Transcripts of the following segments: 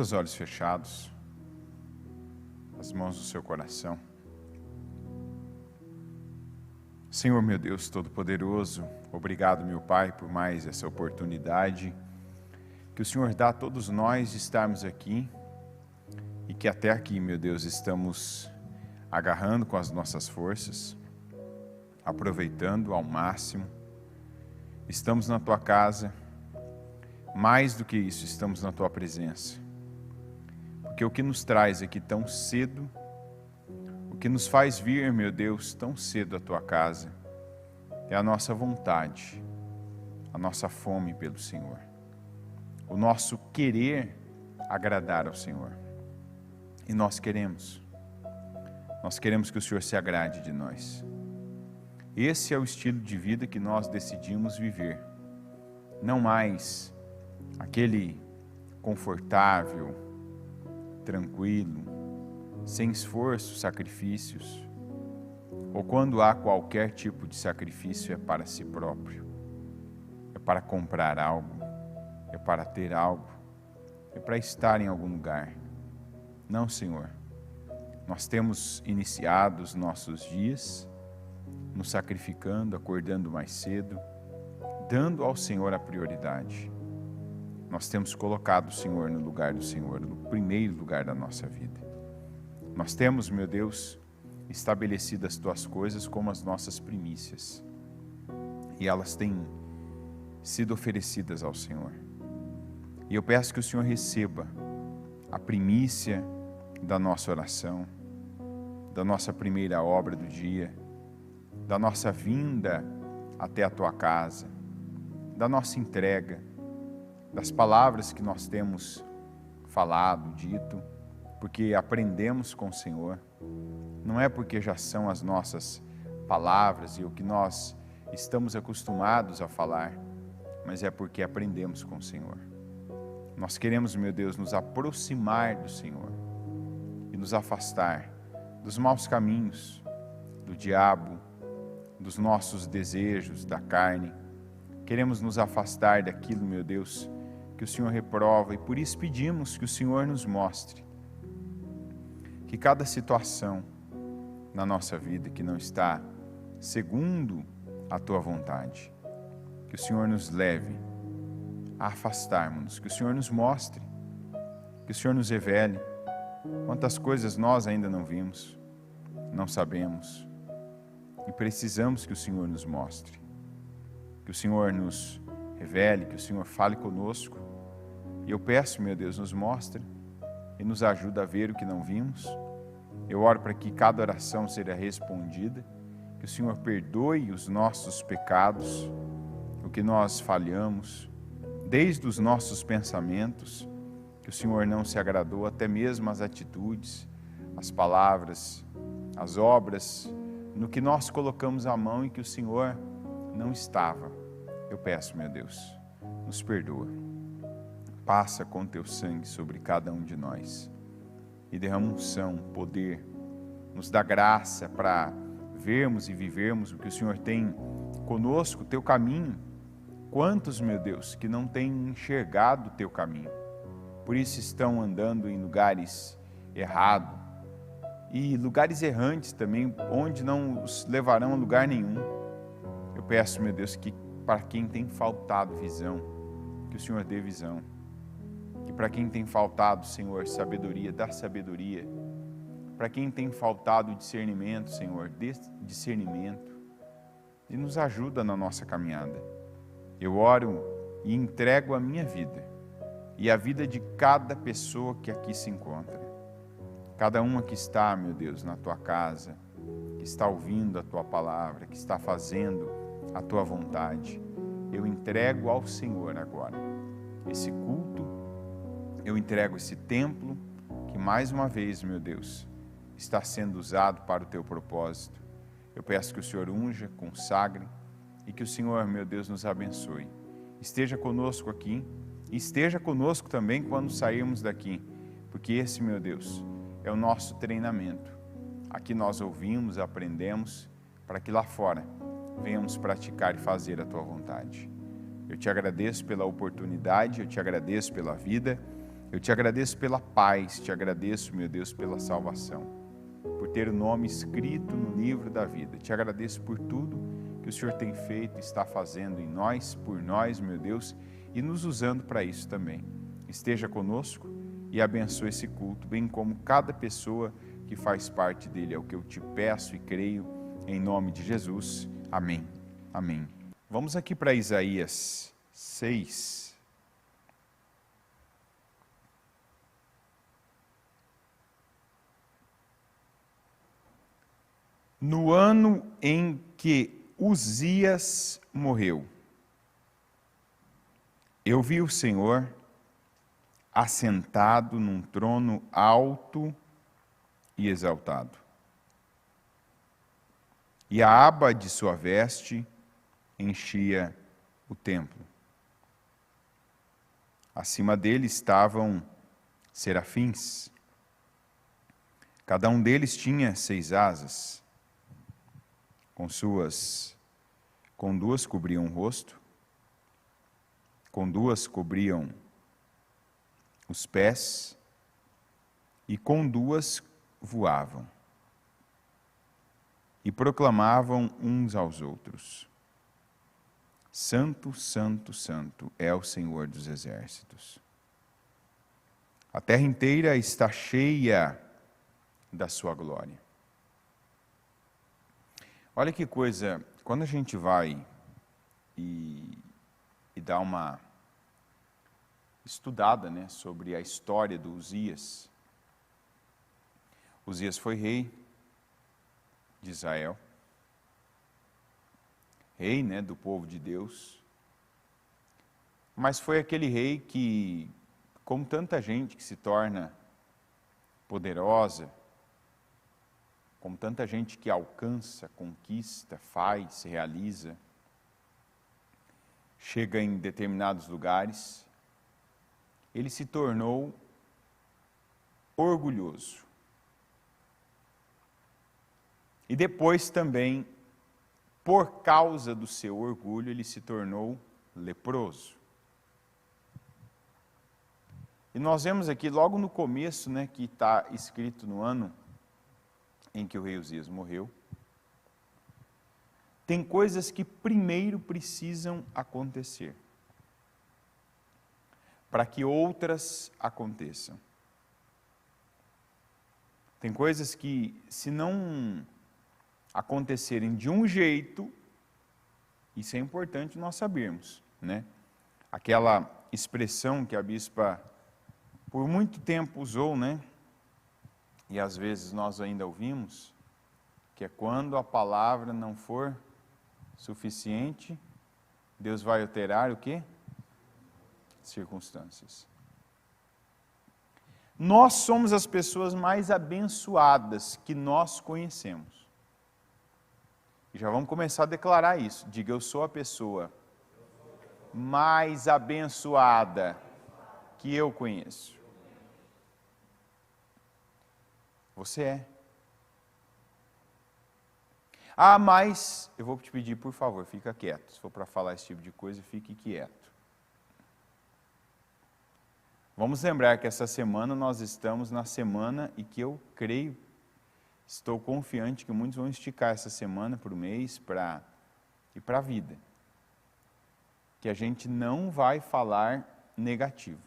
seus olhos fechados, as mãos do seu coração. Senhor meu Deus Todo-Poderoso, obrigado, meu Pai, por mais essa oportunidade que o Senhor dá a todos nós de estarmos aqui e que até aqui, meu Deus, estamos agarrando com as nossas forças, aproveitando ao máximo. Estamos na Tua casa, mais do que isso, estamos na Tua presença. Porque o que nos traz aqui tão cedo, o que nos faz vir, meu Deus, tão cedo à Tua casa, é a nossa vontade, a nossa fome pelo Senhor, o nosso querer agradar ao Senhor. E nós queremos que o Senhor se agrade de nós. Esse é o estilo de vida que nós decidimos viver, não mais aquele confortável, tranquilo, sem esforço, sacrifícios, ou quando há qualquer tipo de sacrifício é para si próprio, é para comprar algo, é para ter algo, é para estar em algum lugar. Não, Senhor, nós temos iniciado os nossos dias nos sacrificando, acordando mais cedo, dando ao Senhor a prioridade. Nós temos colocado o Senhor no lugar do Senhor, no primeiro lugar da nossa vida. Nós temos, meu Deus, estabelecido as Tuas coisas como as nossas primícias. E elas têm sido oferecidas ao Senhor. E eu peço que o Senhor receba a primícia da nossa oração, da nossa primeira obra do dia, da nossa vinda até a Tua casa, da nossa entrega, das palavras que nós temos falado, dito, porque aprendemos com o Senhor. Não é porque já são as nossas palavras e o que nós estamos acostumados a falar, mas é porque aprendemos com o Senhor. Nós queremos, meu Deus, nos aproximar do Senhor e nos afastar dos maus caminhos, do diabo, dos nossos desejos, da carne. Queremos nos afastar daquilo, meu Deus, que o Senhor reprova, e por isso pedimos que o Senhor nos mostre que cada situação na nossa vida que não está segundo a Tua vontade, que o Senhor nos leve a afastarmos-nos, que o Senhor nos mostre, que o Senhor nos revele quantas coisas nós ainda não vimos, não sabemos, e precisamos que o Senhor nos mostre, que o Senhor nos revele, que o Senhor fale conosco. E eu peço, meu Deus, nos mostre e nos ajuda a ver o que não vimos. Eu oro para que cada oração seja respondida, que o Senhor perdoe os nossos pecados, o que nós falhamos, desde os nossos pensamentos, que o Senhor não se agradou, até mesmo as atitudes, as palavras, as obras, no que nós colocamos a mão e que o Senhor não estava. Eu peço, meu Deus, nos perdoa. Passa com Teu sangue sobre cada um de nós e derrama unção, poder, nos dá graça para vermos e vivermos o que o Senhor tem conosco, o Teu caminho. Quantos, meu Deus, que não têm enxergado o Teu caminho, por isso estão andando em lugares errados e lugares errantes também, onde não os levarão a lugar nenhum. Eu peço, meu Deus, que para quem tem faltado visão, que o Senhor dê visão. Que para quem tem faltado, Senhor, sabedoria, dá sabedoria. Para quem tem faltado discernimento, Senhor, dê discernimento. E nos ajuda na nossa caminhada. Eu oro e entrego a minha vida e a vida de cada pessoa que aqui se encontra. Cada uma que está, meu Deus, na Tua casa, que está ouvindo a Tua palavra, que está fazendo a Tua vontade. Eu entrego ao Senhor agora esse culto, eu entrego esse templo que mais uma vez, meu Deus, está sendo usado para o Teu propósito. Eu peço que o Senhor unja, consagre e que o Senhor, meu Deus, nos abençoe. Esteja conosco aqui e esteja conosco também quando sairmos daqui, porque esse, meu Deus, é o nosso treinamento. Aqui nós ouvimos, aprendemos, para que lá fora venhamos praticar e fazer a Tua vontade. Eu Te agradeço pela oportunidade, eu Te agradeço pela vida, Eu te agradeço pela paz, te agradeço, meu Deus, pela salvação, por ter o nome escrito no livro da vida. Te agradeço por tudo que o Senhor tem feito e está fazendo em nós, por nós, meu Deus, e nos usando para isso também. Esteja conosco e abençoe esse culto, bem como cada pessoa que faz parte dele. É o que eu te peço e creio, em nome de Jesus. Amém. Amém. Vamos aqui para Isaías 6. No ano em que Uzias morreu, eu vi o Senhor assentado num trono alto e exaltado, e a aba de sua veste enchia o templo. Acima dele estavam serafins. Cada um deles tinha 6 asas. Com 2 cobriam o rosto, com 2 cobriam os pés, e com 2 voavam. E proclamavam uns aos outros: Santo, Santo, Santo é o Senhor dos exércitos. A terra inteira está cheia da sua glória. Olha que coisa, quando a gente vai e dá uma estudada, né, sobre a história do Uzias. Uzias foi rei de Israel, rei, né, do povo de Deus, mas foi aquele rei que, como tanta gente que se torna poderosa, como tanta gente que alcança, conquista, faz, realiza, chega em determinados lugares, ele se tornou orgulhoso. E depois também, por causa do seu orgulho, ele se tornou leproso. E nós vemos aqui, logo no começo, né, que está escrito no ano em que o rei Uzias morreu, tem coisas que primeiro precisam acontecer, para que outras aconteçam. Tem coisas que, se não acontecerem de um jeito, isso é importante nós sabermos, né? Aquela expressão que a bispa por muito tempo usou, né? E às vezes nós ainda ouvimos, que é quando a palavra não for suficiente, Deus vai alterar o quê? Circunstâncias. Nós somos as pessoas mais abençoadas que nós conhecemos. E já vamos começar a declarar isso. Diga, eu sou a pessoa mais abençoada que eu conheço. Você é. Ah, mas eu vou te pedir, por favor, fica quieto. Se for para falar esse tipo de coisa, fique quieto. Vamos lembrar que essa semana nós estamos na semana e que eu creio, estou confiante que muitos vão esticar essa semana para o mês e para a vida. Que a gente não vai falar negativo.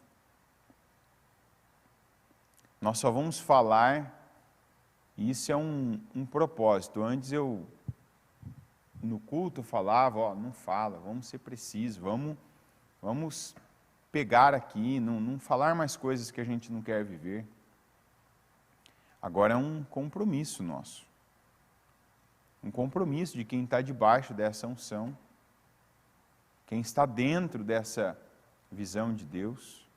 Nós só vamos falar, e isso é um propósito. Antes no culto eu falava, não fala, vamos ser precisos, vamos pegar aqui, não falar mais coisas que a gente não quer viver. Agora é um compromisso nosso. Um compromisso de quem está debaixo dessa unção, quem está dentro dessa visão de Deus,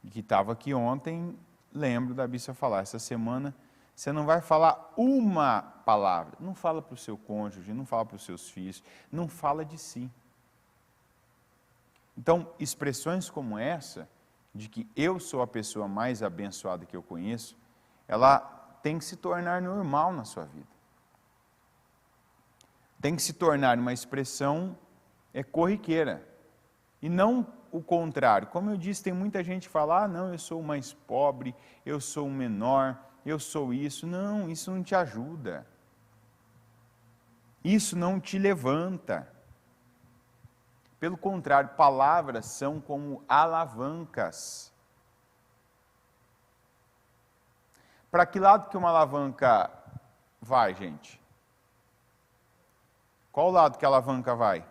e que estava aqui ontem, lembro da bispa falar, essa semana você não vai falar uma palavra, não fala para o seu cônjuge, não fala para os seus filhos, não fala de si. Então, expressões como essa, de que eu sou a pessoa mais abençoada que eu conheço, ela tem que se tornar normal na sua vida. Tem que se tornar uma expressão corriqueira. E não o contrário. Como eu disse, tem muita gente que fala, não, eu sou o mais pobre, eu sou o menor, eu sou isso. Não, isso não te ajuda. Isso não te levanta. Pelo contrário, palavras são como alavancas. Para que lado que uma alavanca vai, gente? Qual lado que a alavanca vai?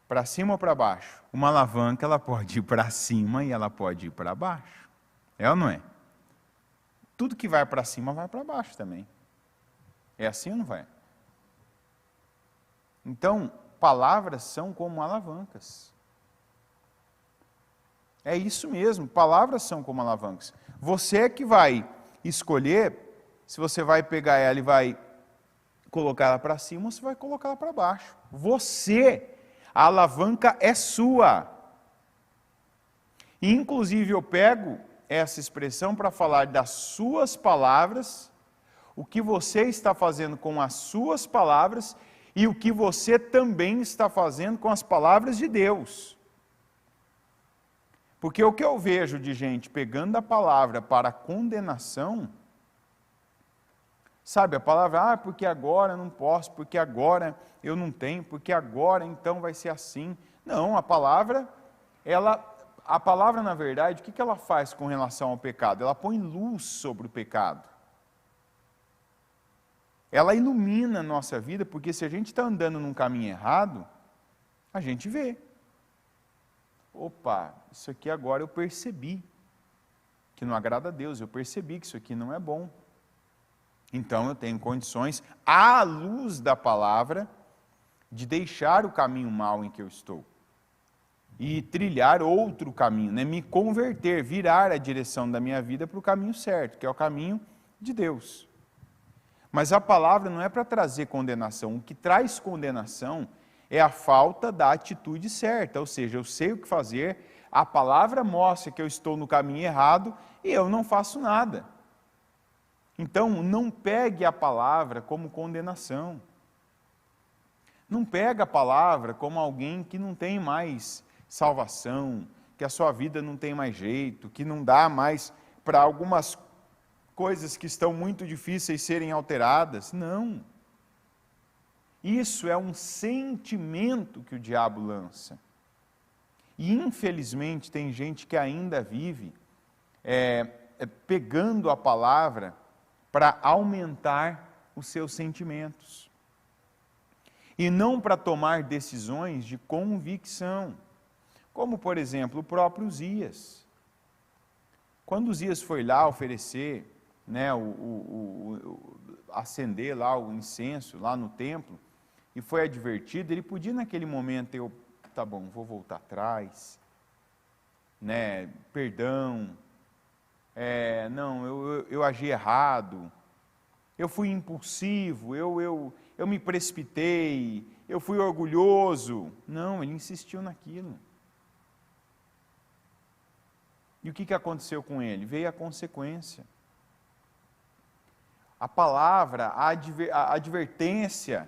Para cima ou para baixo? Uma alavanca, ela pode ir para cima e ela pode ir para baixo. É ou não é? Tudo que vai para cima vai para baixo também. É assim ou não vai? Então, palavras são como alavancas. É isso mesmo, palavras são como alavancas. Você é que vai escolher se você vai pegar ela e vai colocar ela para cima ou se vai colocar ela para baixo. Você, a alavanca é sua. E, inclusive, eu pego essa expressão para falar das suas palavras, o que você está fazendo com as suas palavras e o que você também está fazendo com as palavras de Deus. Porque o que eu vejo de gente pegando a palavra para condenação, sabe, a palavra, porque agora eu não posso, porque agora eu não tenho, porque agora então vai ser assim. Não, a palavra, na verdade, o que ela faz com relação ao pecado? Ela põe luz sobre o pecado. Ela ilumina a nossa vida, porque se a gente está andando num caminho errado, a gente vê. Opa, isso aqui agora eu percebi que não agrada a Deus, eu percebi que isso aqui não é bom. Então eu tenho condições, à luz da palavra, de deixar o caminho mau em que eu estou. E trilhar outro caminho, me converter, virar a direção da minha vida para o caminho certo, que é o caminho de Deus. Mas a palavra não é para trazer condenação. O que traz condenação é a falta da atitude certa. Ou seja, eu sei o que fazer, a palavra mostra que eu estou no caminho errado e eu não faço nada. Então, não pegue a palavra como condenação. Não pega a palavra como alguém que não tem mais salvação, que a sua vida não tem mais jeito, que não dá mais para algumas coisas que estão muito difíceis serem alteradas. Não. Isso é um sentimento que o diabo lança. E, infelizmente, tem gente que ainda vive pegando a palavra para aumentar os seus sentimentos. E não para tomar decisões de convicção. Como, por exemplo, o próprio Uzias. Quando Uzias foi lá oferecer, acender lá o incenso, lá no templo, e foi advertido, ele podia naquele momento, tá bom, vou voltar atrás, perdão, eu agi errado, eu fui impulsivo, eu me precipitei, eu fui orgulhoso. Não, ele insistiu naquilo. E o que aconteceu com ele? Veio a consequência. A palavra, a advertência,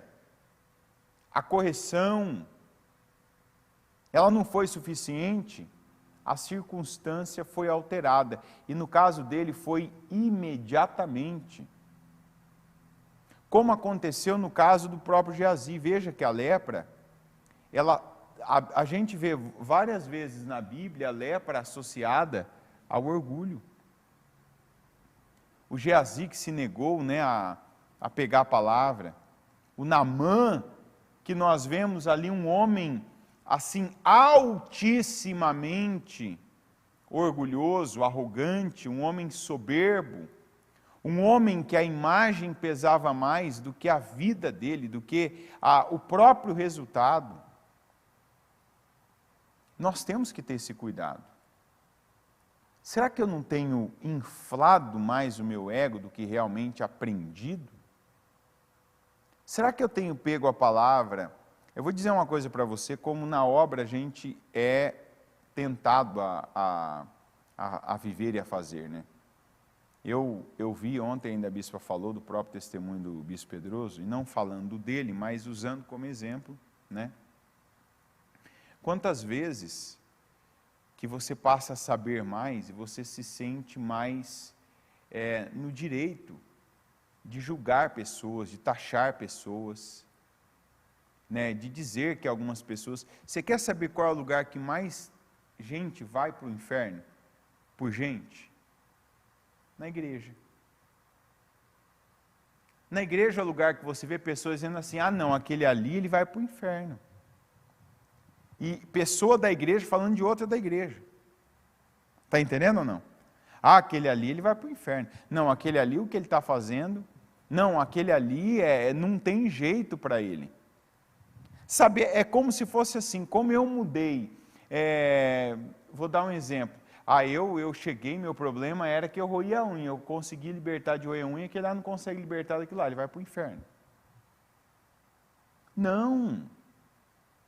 a correção, ela não foi suficiente, a circunstância foi alterada. E no caso dele foi imediatamente. Como aconteceu no caso do próprio Geazi. Veja que a lepra, a gente vê várias vezes na Bíblia a lepra associada ao orgulho. O Geazi que se negou a pegar a palavra. O Naamã, que nós vemos ali um homem assim altissimamente orgulhoso, arrogante, um homem soberbo, um homem que a imagem pesava mais do que a vida dele, do que o próprio resultado. Nós temos que ter esse cuidado. Será que eu não tenho inflado mais o meu ego do que realmente aprendido? Será que eu tenho pego a palavra? Eu vou dizer uma coisa para você, como na obra a gente é tentado a viver e a fazer, Eu vi ontem, ainda a bispa falou do próprio testemunho do bispo Pedroso, e não falando dele, mas usando como exemplo, Quantas vezes que você passa a saber mais e você se sente mais no direito de julgar pessoas, de taxar pessoas, né, de dizer que algumas pessoas... Você quer saber qual é o lugar que mais gente vai para o inferno? Por gente? Na igreja. Na igreja é o lugar que você vê pessoas dizendo assim, ah não, aquele ali ele vai para o inferno. E pessoa da igreja falando de outra da igreja. Está entendendo ou não? Ah, aquele ali ele vai para o inferno. Não, aquele ali o que ele está fazendo... Não, aquele ali não tem jeito para ele. Sabe, é como se fosse assim, como eu mudei. Vou dar um exemplo. Eu cheguei, meu problema era que eu roía a unha. Eu consegui libertar de roer a unha, que ele lá não consegue libertar daquilo lá, ele vai para o inferno. Não.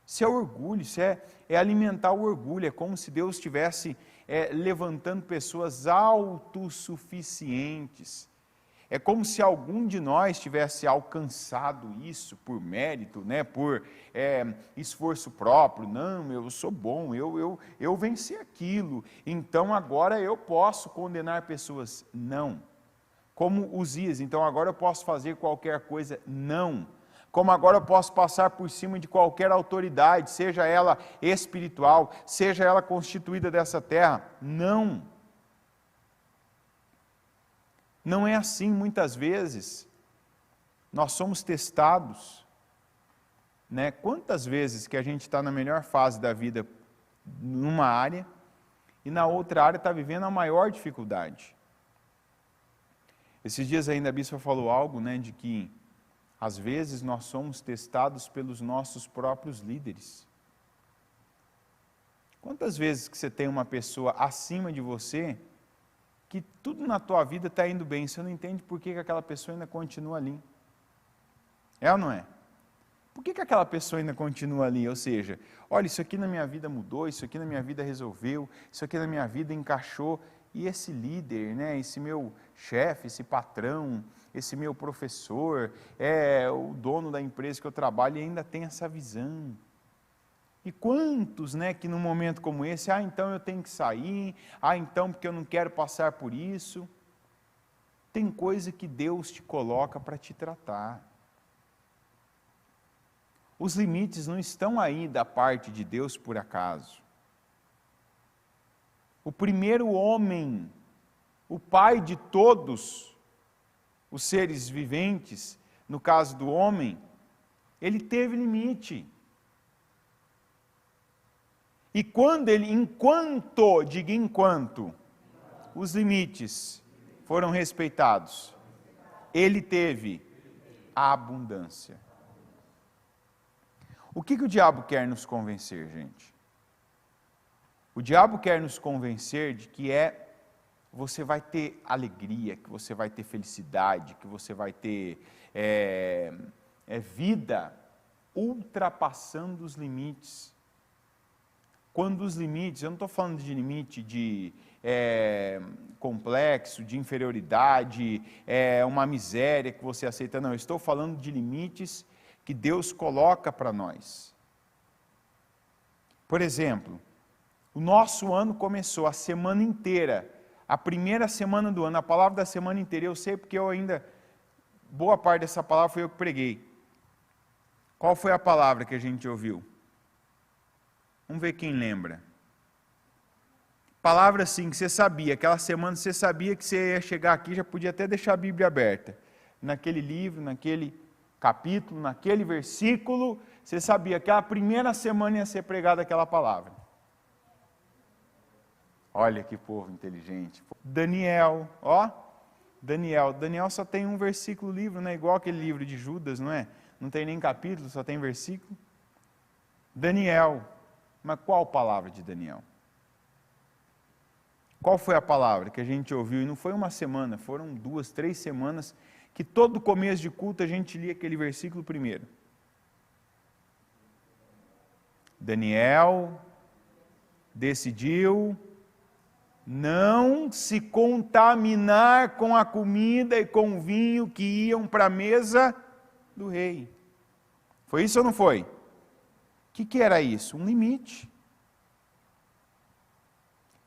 Isso é orgulho, isso é alimentar o orgulho. É como se Deus estivesse levantando pessoas autossuficientes. É como se algum de nós tivesse alcançado isso por mérito, né, por esforço próprio. Não, eu sou bom, eu venci aquilo, então agora eu posso condenar pessoas. Não. Como Uzias, então agora eu posso fazer qualquer coisa. Não. Como agora eu posso passar por cima de qualquer autoridade, seja ela espiritual, seja ela constituída dessa terra. Não. Não é assim, muitas vezes, nós somos testados, né? Quantas vezes que a gente está na melhor fase da vida numa área, e na outra área está vivendo a maior dificuldade. Esses dias ainda a bispa falou algo, né, de que, às vezes, nós somos testados pelos nossos próprios líderes. Quantas vezes que você tem uma pessoa acima de você, que tudo na tua vida está indo bem, você não entende por que aquela pessoa ainda continua ali. É ou não é? Por que aquela pessoa ainda continua ali? Ou seja, olha, isso aqui na minha vida mudou, isso aqui na minha vida resolveu, isso aqui na minha vida encaixou, e esse líder, né, esse meu chefe, esse patrão, esse meu professor, o dono da empresa que eu trabalho, e ainda tem essa visão. E quantos, né, que num momento como esse, então eu tenho que sair, então porque eu não quero passar por isso. Tem coisa que Deus te coloca para te tratar. Os limites não estão aí da parte de Deus por acaso. O primeiro homem, o pai de todos os seres viventes, no caso do homem, ele teve limite. E quando enquanto os limites foram respeitados, ele teve a abundância. O que o diabo quer nos convencer, gente? O diabo quer nos convencer de que você vai ter alegria, que você vai ter felicidade, que você vai ter vida ultrapassando os limites. Quando os limites, eu não estou falando de limite de complexo, de inferioridade, uma miséria que você aceita, não, eu estou falando de limites que Deus coloca para nós. Por exemplo, o nosso ano começou, a semana inteira, a primeira semana do ano, a palavra da semana inteira, eu sei porque boa parte dessa palavra foi eu que preguei. Qual foi a palavra que a gente ouviu? Vamos ver quem lembra. Palavra assim, que você sabia, aquela semana você sabia que você ia chegar aqui, já podia até deixar a Bíblia aberta. Naquele livro, naquele capítulo, naquele versículo, você sabia que a primeira semana ia ser pregada aquela palavra. Olha que povo inteligente. Daniel, Daniel só tem um versículo livro, não é igual aquele livro de Judas, não é? Não tem nem capítulo, só tem versículo. Daniel, mas qual palavra de Daniel? Qual foi a palavra que a gente ouviu? E não foi uma semana, foram 2, 3 semanas, que todo começo de culto a gente lia aquele versículo primeiro. Daniel decidiu não se contaminar com a comida e com o vinho que iam para a mesa do rei. Foi isso ou não foi? O que era isso? Um limite.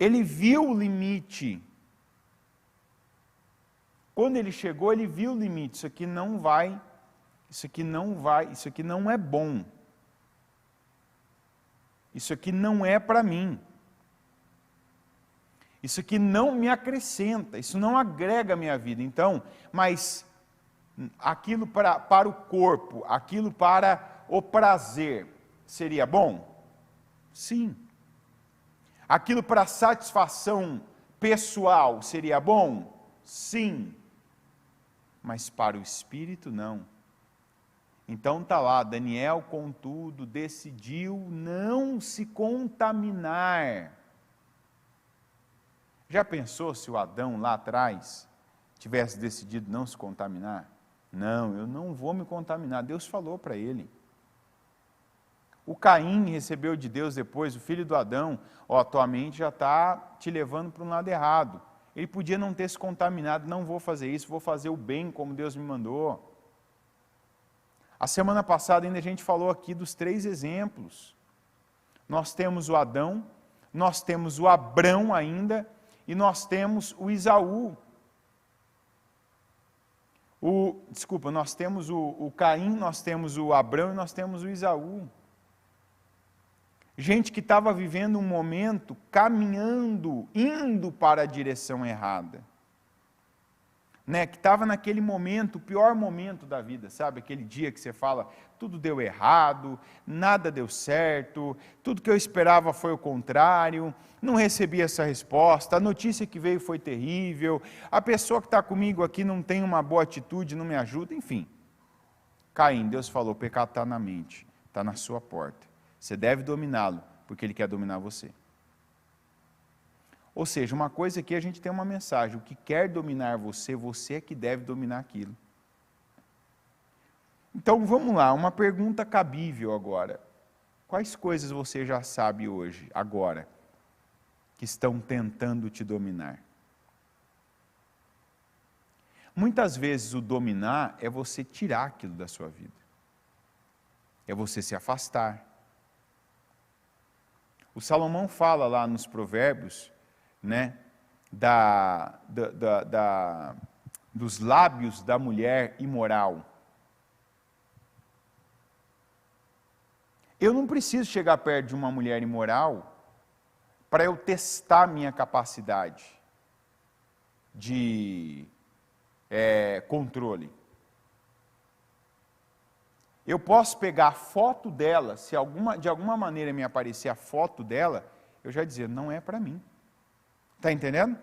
Ele viu o limite. Quando ele chegou, ele viu o limite. Isso aqui não vai, isso aqui não é bom. Isso aqui não é para mim. Isso aqui não me acrescenta, isso não agrega a minha vida. Então, mas aquilo para o corpo, aquilo para o prazer, seria bom? Sim. Aquilo para satisfação pessoal, seria bom? Sim. Mas para o espírito, não. Então está lá, Daniel, contudo, decidiu não se contaminar. Já pensou se o Adão lá atrás tivesse decidido não se contaminar? Não, eu não vou me contaminar. Deus falou para ele. O Caim recebeu de Deus depois, o filho do Adão, tua mente já está te levando para um lado errado. Ele podia não ter se contaminado, não vou fazer isso, vou fazer o bem como Deus me mandou. A semana passada ainda a gente falou aqui dos 3 exemplos. Nós temos o Adão, nós temos o Abrão ainda, e nós temos o Isaú. Nós temos o Caim, nós temos o Abrão e nós temos o Isaú. Gente que estava vivendo um momento, caminhando, indo para a direção errada. Né? Que estava naquele momento, o pior momento da vida, sabe? Aquele dia que você fala, tudo deu errado, nada deu certo, tudo que eu esperava foi o contrário, não recebi essa resposta, a notícia que veio foi terrível, a pessoa que está comigo aqui não tem uma boa atitude, não me ajuda, enfim. Caim, Deus falou, o pecado está na mente, está na sua porta. Você deve dominá-lo, porque ele quer dominar você. Ou seja, uma coisa aqui a gente tem uma mensagem, o que quer dominar você, você é que deve dominar aquilo. Então vamos lá, uma pergunta cabível agora. Quais coisas você já sabe hoje, agora, que estão tentando te dominar? Muitas vezes o dominar é você tirar aquilo da sua vida. É você se afastar. O Salomão fala lá nos Provérbios, né, dos lábios da mulher imoral. Eu não preciso chegar perto de uma mulher imoral para eu testar minha capacidade de controle. Eu posso pegar a foto dela, se de alguma maneira me aparecer a foto dela, eu já dizer, não é para mim. Está entendendo?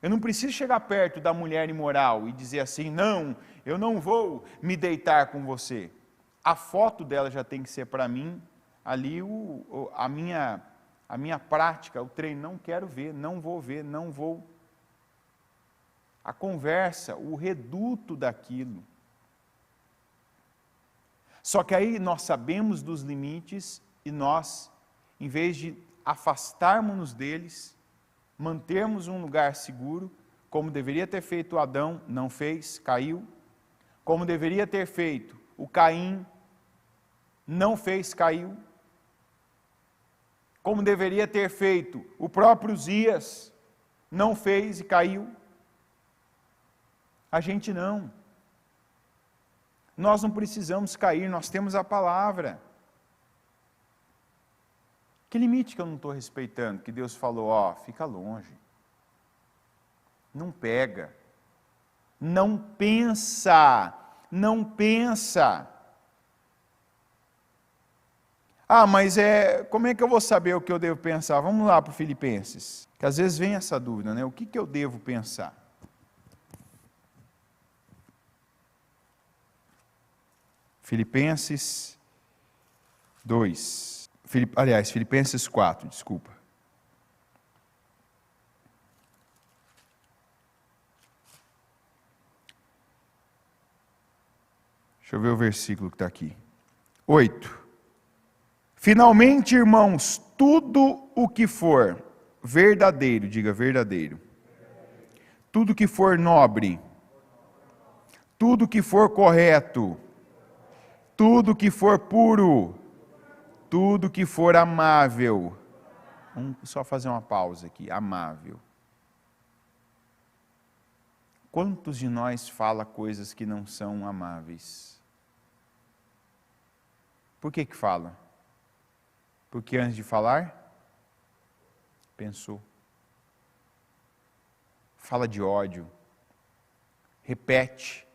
Eu não preciso chegar perto da mulher imoral e dizer assim, não, eu não vou me deitar com você. A foto dela já tem que ser para mim, ali a minha prática, o treino, não quero ver, não vou ver, não vou. A conversa, o reduto daquilo. Só que aí nós sabemos dos limites e nós, em vez de afastarmos-nos deles, mantermos um lugar seguro, como deveria ter feito Adão, não fez, caiu. Como deveria ter feito o Caim, não fez, caiu. Como deveria ter feito o próprio Uzias, não fez e caiu. A gente não. Nós não precisamos cair, nós temos a palavra. Que limite que eu não estou respeitando? Que Deus falou, fica longe. Não pega. Não pensa. Não pensa. Mas como é que eu vou saber o que eu devo pensar? Vamos lá para o Filipenses. Que às vezes vem essa dúvida, né? O que eu devo pensar? Filipenses 2. Filipenses 4, desculpa. Deixa eu ver o versículo que está aqui. 8. Finalmente, irmãos, tudo o que for verdadeiro, diga verdadeiro. Tudo que for nobre. Tudo que for correto. Tudo que for puro. Tudo que for amável, Vamos só fazer uma pausa aqui. Amável. Quantos de nós fala coisas que não são amáveis? Por que fala? Porque antes de falar, pensou. Fala de ódio. Repete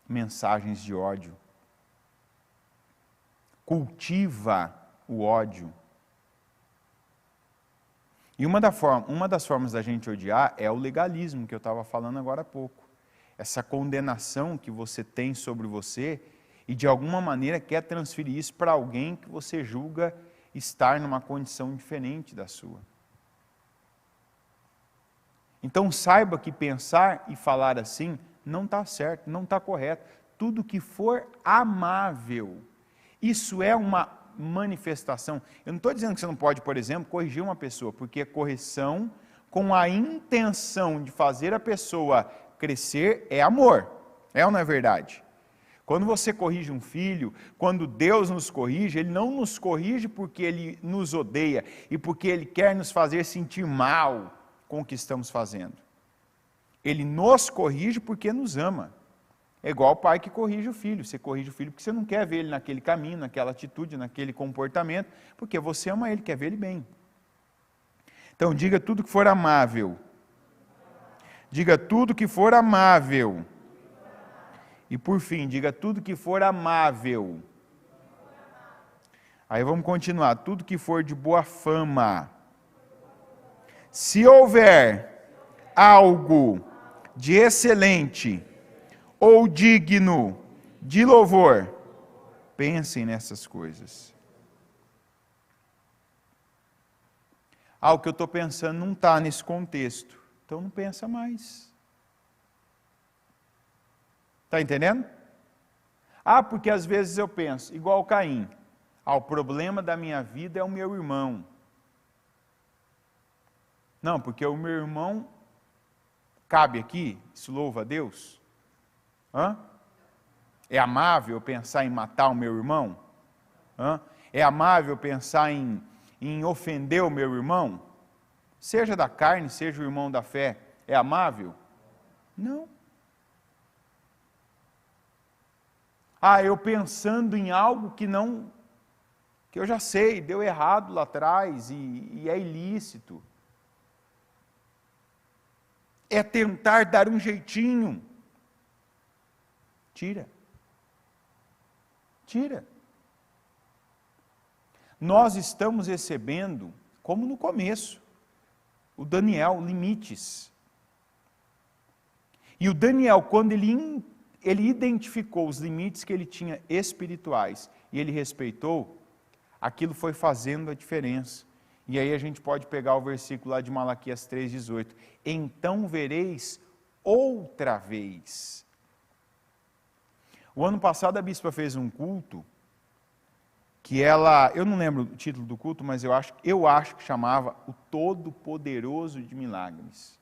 mensagens de ódio. Cultiva o ódio. E uma das formas da gente odiar é o legalismo, que eu estava falando agora há pouco. Essa condenação que você tem sobre você e de alguma maneira quer transferir isso para alguém que você julga estar numa condição diferente da sua. Então saiba que pensar e falar assim não está certo, não está correto. Tudo que for amável, isso é uma manifestação. Eu não estou dizendo que você não pode, por exemplo, corrigir uma pessoa, porque a correção com a intenção de fazer a pessoa crescer é amor. É ou não é verdade? Quando você corrige um filho, quando Deus nos corrige, Ele não nos corrige porque Ele nos odeia e porque Ele quer nos fazer sentir mal com o que estamos fazendo. Ele nos corrige porque nos ama. É igual o pai que corrige o filho. Você corrige o filho porque você não quer ver ele naquele caminho, naquela atitude, naquele comportamento, porque você ama ele, quer ver ele bem. Então, diga tudo que for amável. Diga tudo que for amável. E por fim, diga tudo que for amável. Aí vamos continuar. Tudo que for de boa fama. Se houver algo de excelente ou digno de louvor, pensem nessas coisas. O que eu estou pensando não está nesse contexto, então não pensa mais. Está entendendo? Porque às vezes eu penso, igual Caim, o problema da minha vida é o meu irmão. Não, porque o meu irmão cabe aqui, isso louva a Deus? É amável pensar em matar o meu irmão? É amável pensar em ofender o meu irmão? Seja da carne, seja o irmão da fé, é amável? Não. Eu pensando em algo que eu já sei, deu errado lá atrás e é ilícito. É tentar dar um jeitinho. Tira. Nós estamos recebendo, como no começo, o Daniel, limites. E o Daniel, quando ele identificou os limites que ele tinha espirituais e ele respeitou, aquilo foi fazendo a diferença. E aí a gente pode pegar o versículo lá de Malaquias 3,18. Então vereis outra vez. O ano passado a bispa fez um culto que eu não lembro o título do culto, mas eu acho que chamava O Todo-Poderoso de Milagres.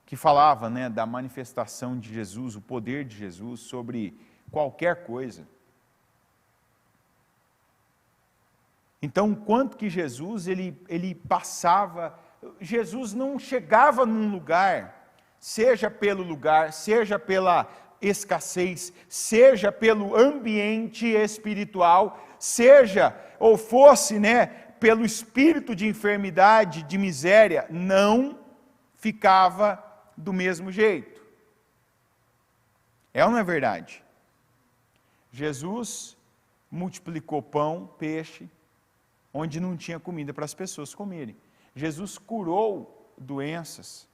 Que falava, da manifestação de Jesus, o poder de Jesus sobre qualquer coisa. Então, o quanto que Jesus, ele passava, Jesus não chegava num lugar, seja pelo lugar, seja pela escassez, seja pelo ambiente espiritual, seja ou fosse, pelo espírito de enfermidade, de miséria, não ficava do mesmo jeito. É ou não é verdade? Jesus multiplicou pão, peixe, onde não tinha comida para as pessoas comerem. Jesus curou doenças.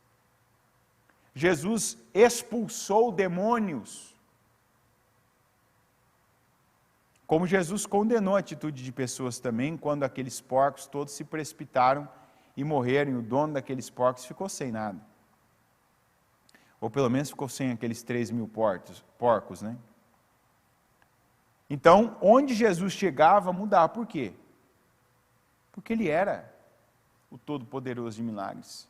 Jesus expulsou demônios. Como Jesus condenou a atitude de pessoas também, quando aqueles porcos todos se precipitaram e morreram, e o dono daqueles porcos ficou sem nada. Ou pelo menos ficou sem aqueles 3.000 porcos, Então, onde Jesus chegava, mudava. Por quê? Porque ele era o Todo-Poderoso de Milagres.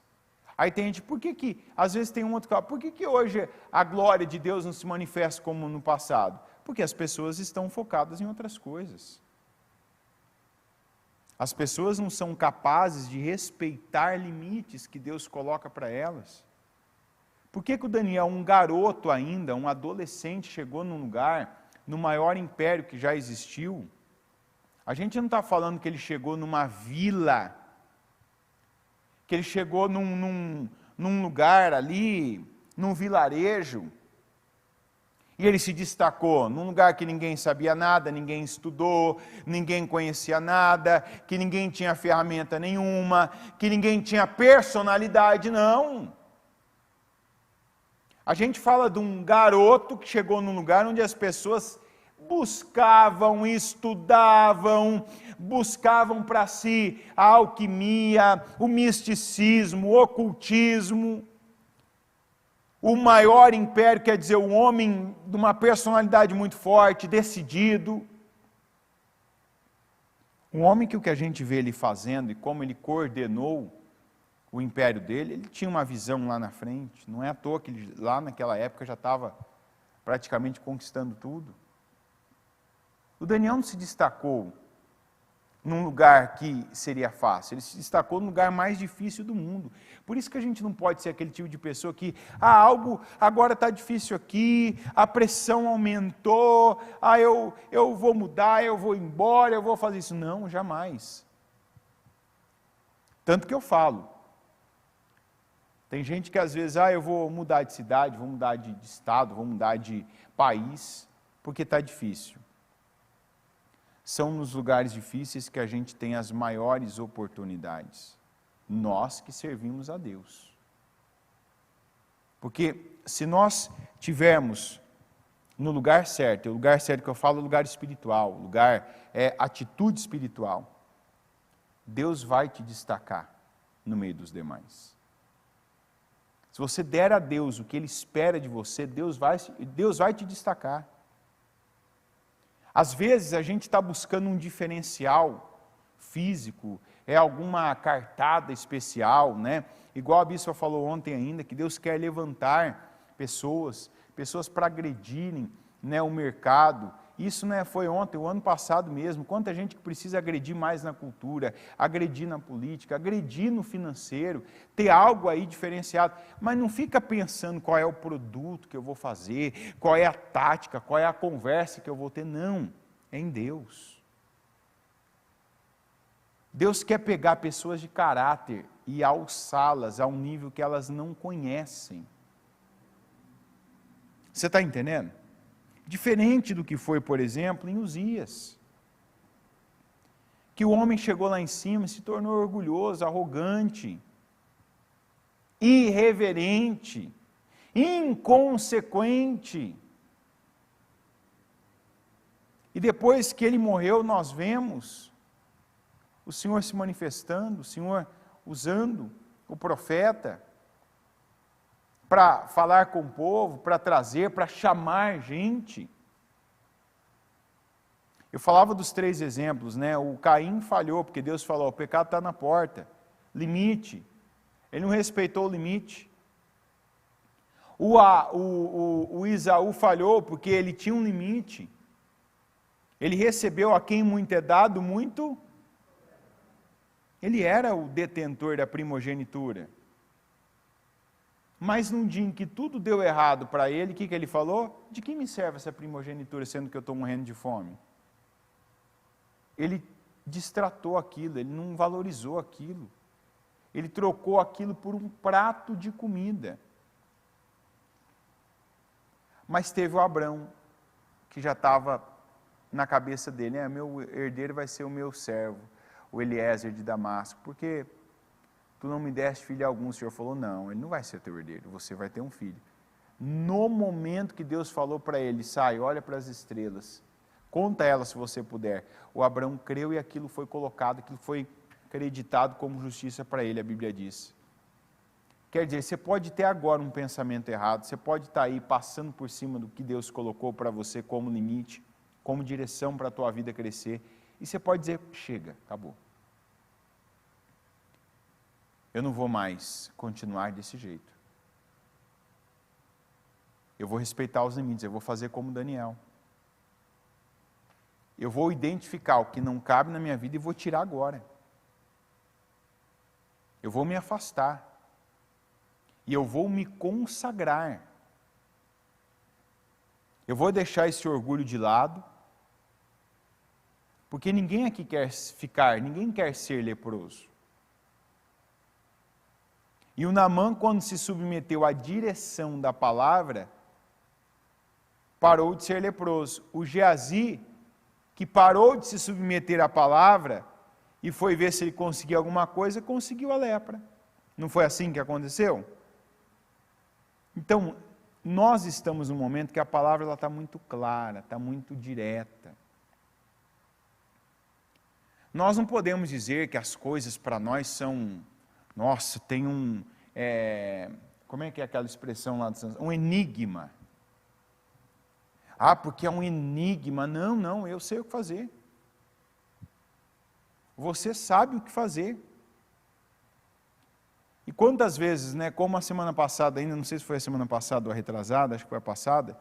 Aí tem gente, por que às vezes tem um outro caso, por que hoje a glória de Deus não se manifesta como no passado? Porque as pessoas estão focadas em outras coisas. As pessoas não são capazes de respeitar limites que Deus coloca para elas. Por que o Daniel, um garoto ainda, um adolescente, chegou num lugar, no maior império que já existiu? A gente não está falando que ele chegou numa vila, que ele chegou num lugar ali, num vilarejo, e ele se destacou num lugar que ninguém sabia nada, ninguém estudou, ninguém conhecia nada, que ninguém tinha ferramenta nenhuma, que ninguém tinha personalidade, não. A gente fala de um garoto que chegou num lugar onde as pessoas buscavam, estudavam, buscavam para si a alquimia, o misticismo, o ocultismo. O maior império quer dizer um homem de uma personalidade muito forte, decidido. Um homem que o que a gente vê ele fazendo e como ele coordenou o império dele, ele tinha uma visão lá na frente. Não é à toa que ele lá naquela época já estava praticamente conquistando tudo. O Daniel não se destacou num lugar que seria fácil, ele se destacou no lugar mais difícil do mundo. Por isso que a gente não pode ser aquele tipo de pessoa que, algo agora está difícil aqui, a pressão aumentou, eu vou mudar, eu vou embora, eu vou fazer isso. Não, jamais. Tanto que eu falo, tem gente que às vezes, eu vou mudar de cidade, vou mudar de estado, vou mudar de país, porque está difícil. São nos lugares difíceis que a gente tem as maiores oportunidades. Nós que servimos a Deus. Porque se nós tivermos no lugar certo, o lugar certo que eu falo é lugar espiritual, atitude espiritual, Deus vai te destacar no meio dos demais. Se você der a Deus o que Ele espera de você, Deus vai te destacar. Às vezes a gente está buscando um diferencial físico, alguma cartada especial, né? Igual a bispa falou ontem ainda, que Deus quer levantar pessoas para agredirem, né, o mercado. Isso não foi ontem, o ano passado mesmo. Quanta gente que precisa agredir mais na cultura, agredir na política, agredir no financeiro, ter algo aí diferenciado. Mas não fica pensando qual é o produto que eu vou fazer, qual é a tática, qual é a conversa que eu vou ter. Não, é em Deus. Deus quer pegar pessoas de caráter e alçá-las a um nível que elas não conhecem. Você está entendendo? Diferente do que foi, por exemplo, em Uzias. Que o homem chegou lá em cima e se tornou orgulhoso, arrogante, irreverente, inconsequente. E depois que ele morreu, nós vemos o Senhor se manifestando, o Senhor usando o profeta para falar com o povo, para trazer, para chamar gente. Eu falava dos 3 exemplos, né? O Caim falhou, porque Deus falou, o pecado está na porta, limite. Ele não respeitou o limite. O Isaú falhou, porque ele tinha um limite. Ele recebeu a quem muito é dado, muito. Ele era o detentor da primogenitura. Mas num dia em que tudo deu errado para ele, o que ele falou? De que me serve essa primogenitura, sendo que eu estou morrendo de fome? Ele destratou aquilo, ele não valorizou aquilo. Ele trocou aquilo por um prato de comida. Mas teve o Abrão, que já estava na cabeça dele, meu herdeiro vai ser o meu servo, o Eliezer de Damasco, porque tu não me deste filho algum. O Senhor falou, não, ele não vai ser teu herdeiro, você vai ter um filho. No momento que Deus falou para ele, sai, olha para as estrelas, conta elas se você puder. O Abraão creu e aquilo foi colocado, aquilo foi acreditado como justiça para ele, a Bíblia diz. Quer dizer, você pode ter agora um pensamento errado, você pode estar aí passando por cima do que Deus colocou para você como limite, como direção para a tua vida crescer, e você pode dizer, chega, acabou. Eu não vou mais continuar desse jeito. Eu vou respeitar os limites, eu vou fazer como Daniel. Eu vou identificar o que não cabe na minha vida e vou tirar agora. eu vou me afastar. E eu vou me consagrar. Eu vou deixar esse orgulho de lado, porque ninguém aqui quer ficar, ninguém quer ser leproso. E o Naamã, quando se submeteu à direção da palavra, parou de ser leproso. O Geazi, que parou de se submeter à palavra e foi ver se ele conseguia alguma coisa, conseguiu a lepra. Não foi assim que aconteceu? Então, nós estamos num momento que a palavra está muito clara, está muito direta. Nós não podemos dizer que as coisas para nós são, nossa, tem um, como é que é aquela expressão lá do Sansão? Um enigma. Ah, porque é um enigma. Não, eu sei o que fazer. Você sabe o que fazer. E quantas vezes, né, como a semana passada, ainda não sei se foi a semana passada ou a retrasada, acho que foi a passada,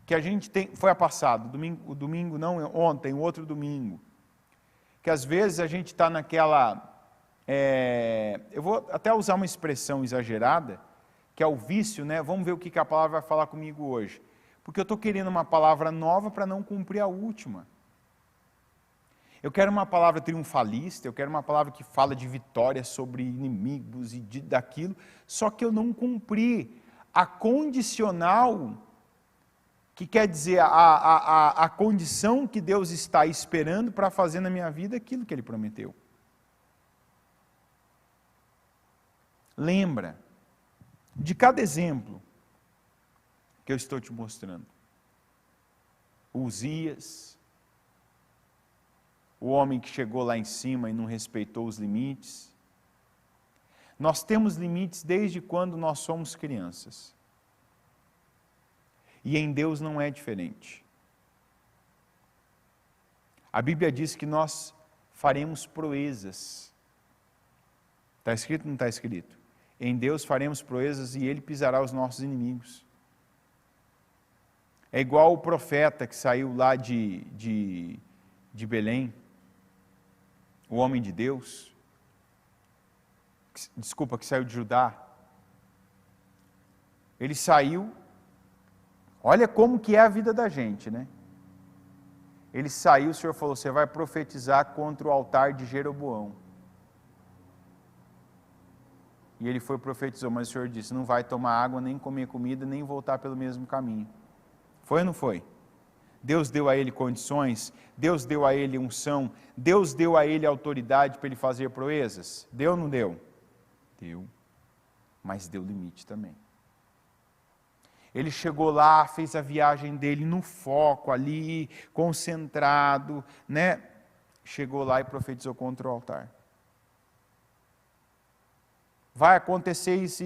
que a gente tem, foi a passada, o domingo não, ontem, o outro domingo, que às vezes a gente está naquela, eu vou até usar uma expressão exagerada, que é o vício, né, vamos ver o que a palavra vai falar comigo hoje, porque eu estou querendo uma palavra nova para não cumprir a última. Eu quero uma palavra triunfalista, eu quero uma palavra que fala de vitória sobre inimigos e daquilo, só que eu não cumpri a condicional, que quer dizer a condição que Deus está esperando para fazer na minha vida aquilo que Ele prometeu. Lembra de cada exemplo que eu estou te mostrando. Uzias, o homem que chegou lá em cima e não respeitou os limites. Nós temos limites desde quando nós somos crianças. E em Deus não é diferente. A Bíblia diz que nós faremos proezas. Está escrito ou não está escrito? Em Deus faremos proezas e Ele pisará os nossos inimigos. É igual o profeta que saiu lá de Belém, o homem de Deus, que saiu de Judá. Ele saiu, olha como que é a vida da gente, né? Ele saiu, o Senhor falou, você vai profetizar contra o altar de Jeroboão. E ele foi e profetizou, mas o Senhor disse, não vai tomar água, nem comer comida, nem voltar pelo mesmo caminho. Foi ou não foi? Deus deu a ele condições, Deus deu a ele unção, Deus deu a ele autoridade para ele fazer proezas? Deu ou não deu? Deu, mas deu limite também. Ele chegou lá, fez a viagem dele no foco ali, concentrado, né? Chegou lá e profetizou contra o altar. Vai acontecer isso.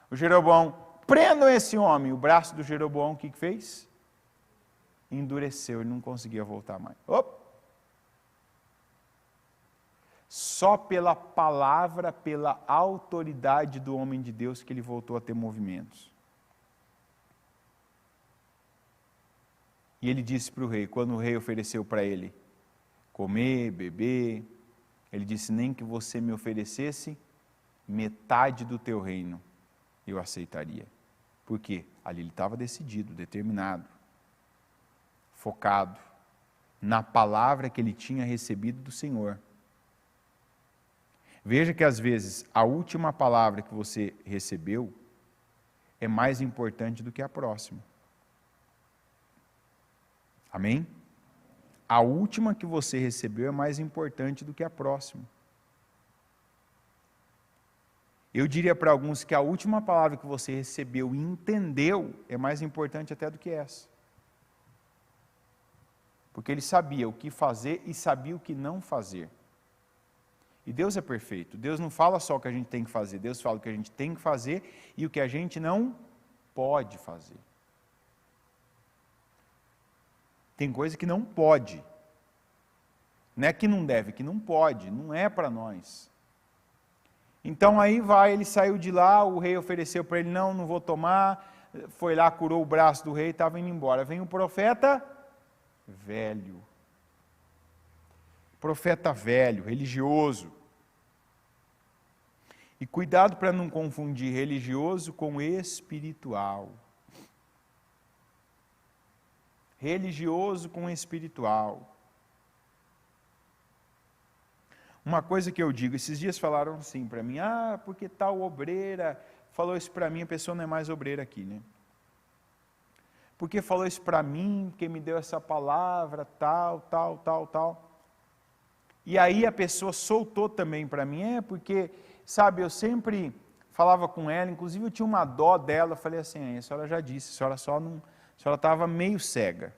O Jeroboão, prendam esse homem. O braço do Jeroboão, o que fez? Endureceu, ele não conseguia voltar mais. Só pela palavra, pela autoridade do homem de Deus que ele voltou a ter movimentos. E ele disse para o rei, quando o rei ofereceu para ele comer, beber, ele disse, nem que você me oferecesse metade do teu reino, eu aceitaria. Por quê? Ali ele estava decidido, determinado, focado na palavra que ele tinha recebido do Senhor. Veja que às vezes a última palavra que você recebeu é mais importante do que a próxima. Amém? A última que você recebeu é mais importante do que a próxima. Eu diria para alguns que a última palavra que você recebeu e entendeu é mais importante até do que essa. Porque ele sabia o que fazer e sabia o que não fazer. E Deus é perfeito. Deus não fala só o que a gente tem que fazer. Deus fala o que a gente tem que fazer e o que a gente não pode fazer. Tem coisa que não pode. Não é que não deve, que não pode. Não é para nós. Então aí vai, ele saiu de lá, o rei ofereceu para ele, não vou tomar. Foi lá, curou o braço do rei e estava indo embora. Vem o profeta velho. Profeta velho, religioso. E cuidado para não confundir religioso com espiritual. Religioso com espiritual. Uma coisa que eu digo, esses dias falaram assim para mim, porque tal obreira falou isso para mim, a pessoa não é mais obreira aqui, né? Porque falou isso para mim, porque me deu essa palavra, tal. E aí a pessoa soltou também para mim, porque, sabe, eu sempre falava com ela, inclusive eu tinha uma dó dela, eu falei assim, a senhora já disse, a senhora estava meio cega.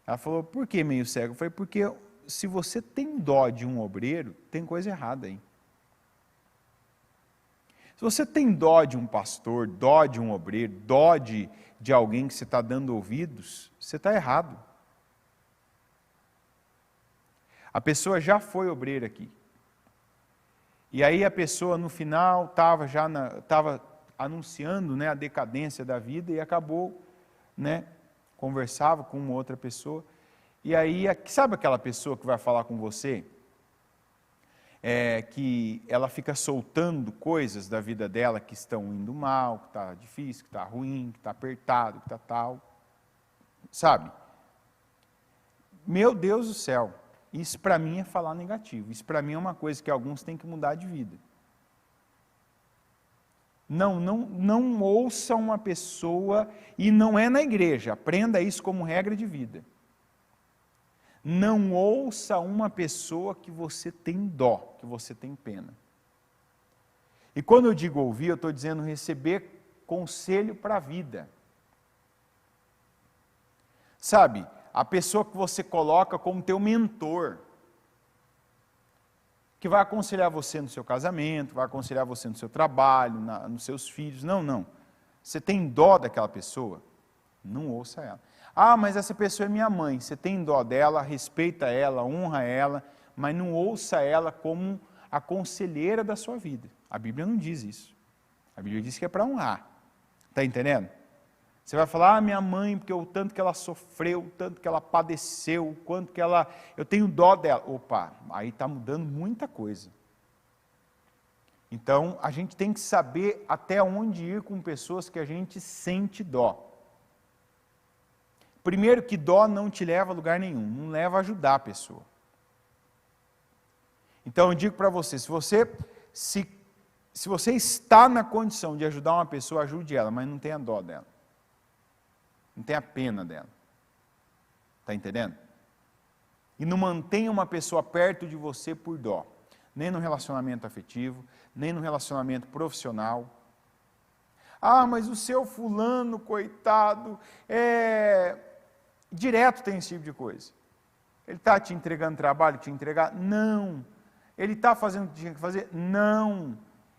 Ela falou, por que meio cega? Eu falei, porque se você tem dó de um obreiro, tem coisa errada aí. Se você tem dó de um pastor, dó de um obreiro, dó de alguém que você está dando ouvidos, você está errado. A pessoa já foi obreira aqui. E aí a pessoa no final estava anunciando, né, a decadência da vida e acabou, né, conversava com uma outra pessoa. E aí, sabe aquela pessoa que vai falar com você? Que ela fica soltando coisas da vida dela que estão indo mal, que está difícil, que está ruim, que está apertado, que está tal. Sabe? Meu Deus do céu, isso para mim é falar negativo. Isso para mim é uma coisa que alguns têm que mudar de vida. Não ouça uma pessoa, e não é na igreja, aprenda isso como regra de vida. Não ouça uma pessoa que você tem dó, que você tem pena. E quando eu digo ouvir, eu estou dizendo receber conselho para a vida. Sabe, a pessoa que você coloca como teu mentor, que vai aconselhar você no seu casamento, vai aconselhar você no seu trabalho, nos seus filhos. Não. Você tem dó daquela pessoa? Não ouça ela. Mas essa pessoa é minha mãe. Você tem dó dela, respeita ela, honra ela, mas não ouça ela como a conselheira da sua vida. A Bíblia não diz isso. A Bíblia diz que é para honrar. Está entendendo? Você vai falar, minha mãe, porque o tanto que ela sofreu, o tanto que ela padeceu, o quanto que eu tenho dó dela. Opa, aí está mudando muita coisa. Então, a gente tem que saber até onde ir com pessoas que a gente sente dó. Primeiro que dó não te leva a lugar nenhum, não leva a ajudar a pessoa. Então eu digo para você, se você está na condição de ajudar uma pessoa, ajude ela, mas não tenha dó dela. Não tenha pena dela. Está entendendo? E não mantenha uma pessoa perto de você por dó. Nem no relacionamento afetivo, nem no relacionamento profissional. Mas o seu fulano, coitado, direto tem esse tipo de coisa. Ele está te entregando trabalho, Não. Ele está fazendo o que tinha que fazer? Não.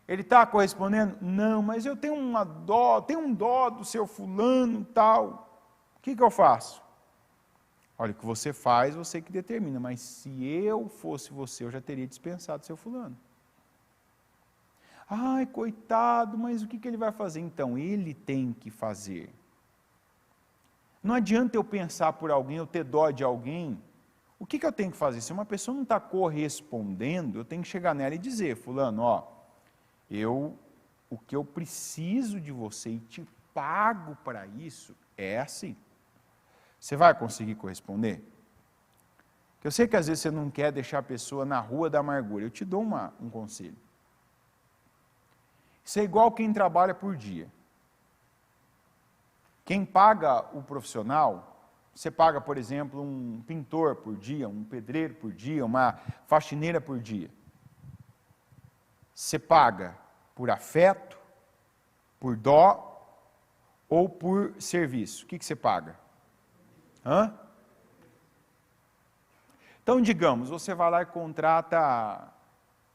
Ele está correspondendo? Não. Mas eu tenho um dó do seu fulano e tal. O que eu faço? Olha, o que você faz, você que determina. Mas se eu fosse você, eu já teria dispensado seu fulano. Coitado, mas o que ele vai fazer? Então, ele tem que fazer. Não adianta eu pensar por alguém, eu ter dó de alguém. O que eu tenho que fazer? Se uma pessoa não está correspondendo, eu tenho que chegar nela e dizer, fulano, o que eu preciso de você e te pago para isso, é assim. Você vai conseguir corresponder? Eu sei que às vezes você não quer deixar a pessoa na rua da amargura. Eu te dou um conselho. Isso é igual quem trabalha por dia. Quem paga o profissional, você paga, por exemplo, um pintor por dia, um pedreiro por dia, uma faxineira por dia. Você paga por afeto, por dó ou por serviço? O que você paga? Então, digamos, você vai lá e contrata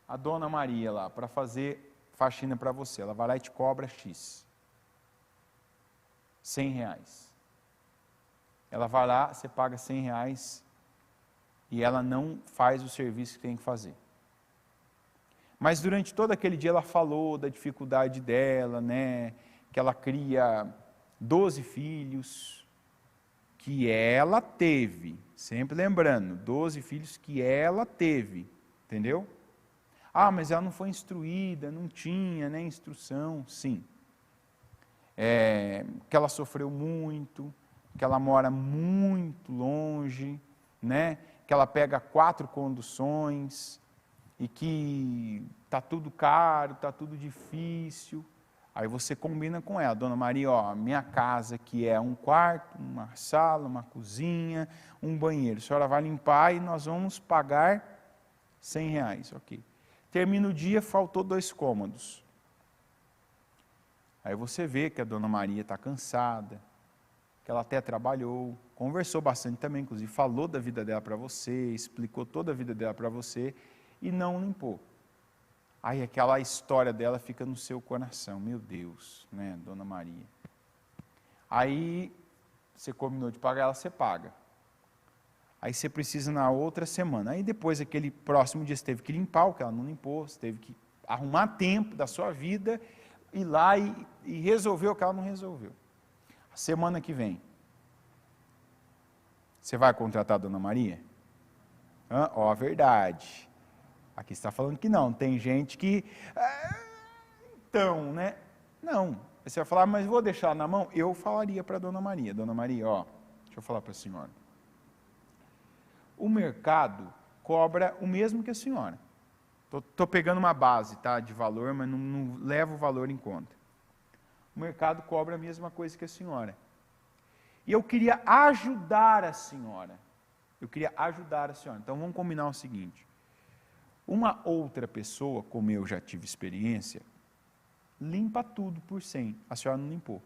a dona Maria lá para fazer faxina para você. Ela vai lá e te cobra X. R$100. Ela vai lá, você paga R$100 e ela não faz o serviço que tem que fazer. Mas durante todo aquele dia ela falou da dificuldade dela, né? Que ela cria 12 filhos, que ela teve. Sempre lembrando, 12 filhos que ela teve. Entendeu? Ah, mas ela não foi instruída, não tinha, né, instrução. Sim. Que ela sofreu muito, que ela mora muito longe, né? Que ela pega 4 conduções e que está tudo caro, está tudo difícil. Aí você combina com ela, dona Maria, ó, minha casa aqui é um quarto, uma sala, uma cozinha, um banheiro. A senhora vai limpar e nós vamos pagar R$100, ok. Termina o dia, faltou 2 cômodos. Aí você vê que a dona Maria está cansada, que ela até trabalhou, conversou bastante também, inclusive falou da vida dela para você, explicou toda a vida dela para você e não limpou. Aí aquela história dela fica no seu coração, meu Deus, né, dona Maria. Aí você combinou de pagar ela, você paga. Aí você precisa na outra semana. Aí depois, aquele próximo dia, você teve que limpar o que ela não limpou, você teve que arrumar tempo da sua vida, ir lá e resolver o que ela não resolveu. A semana que vem, você vai contratar a dona Maria? Ó, a verdade. Aqui está falando que não. Tem gente que... então, né? Não. Você vai falar, mas vou deixar na mão? Eu falaria para a dona Maria. Dona Maria, ó, deixa eu falar para a senhora. O mercado cobra o mesmo que a senhora. Estou pegando uma base, tá, de valor, mas não levo o valor em conta. O mercado cobra a mesma coisa que a senhora. E eu queria ajudar a senhora. Então vamos combinar o seguinte. Uma outra pessoa, como eu já tive experiência, limpa tudo por 100. A senhora não limpou.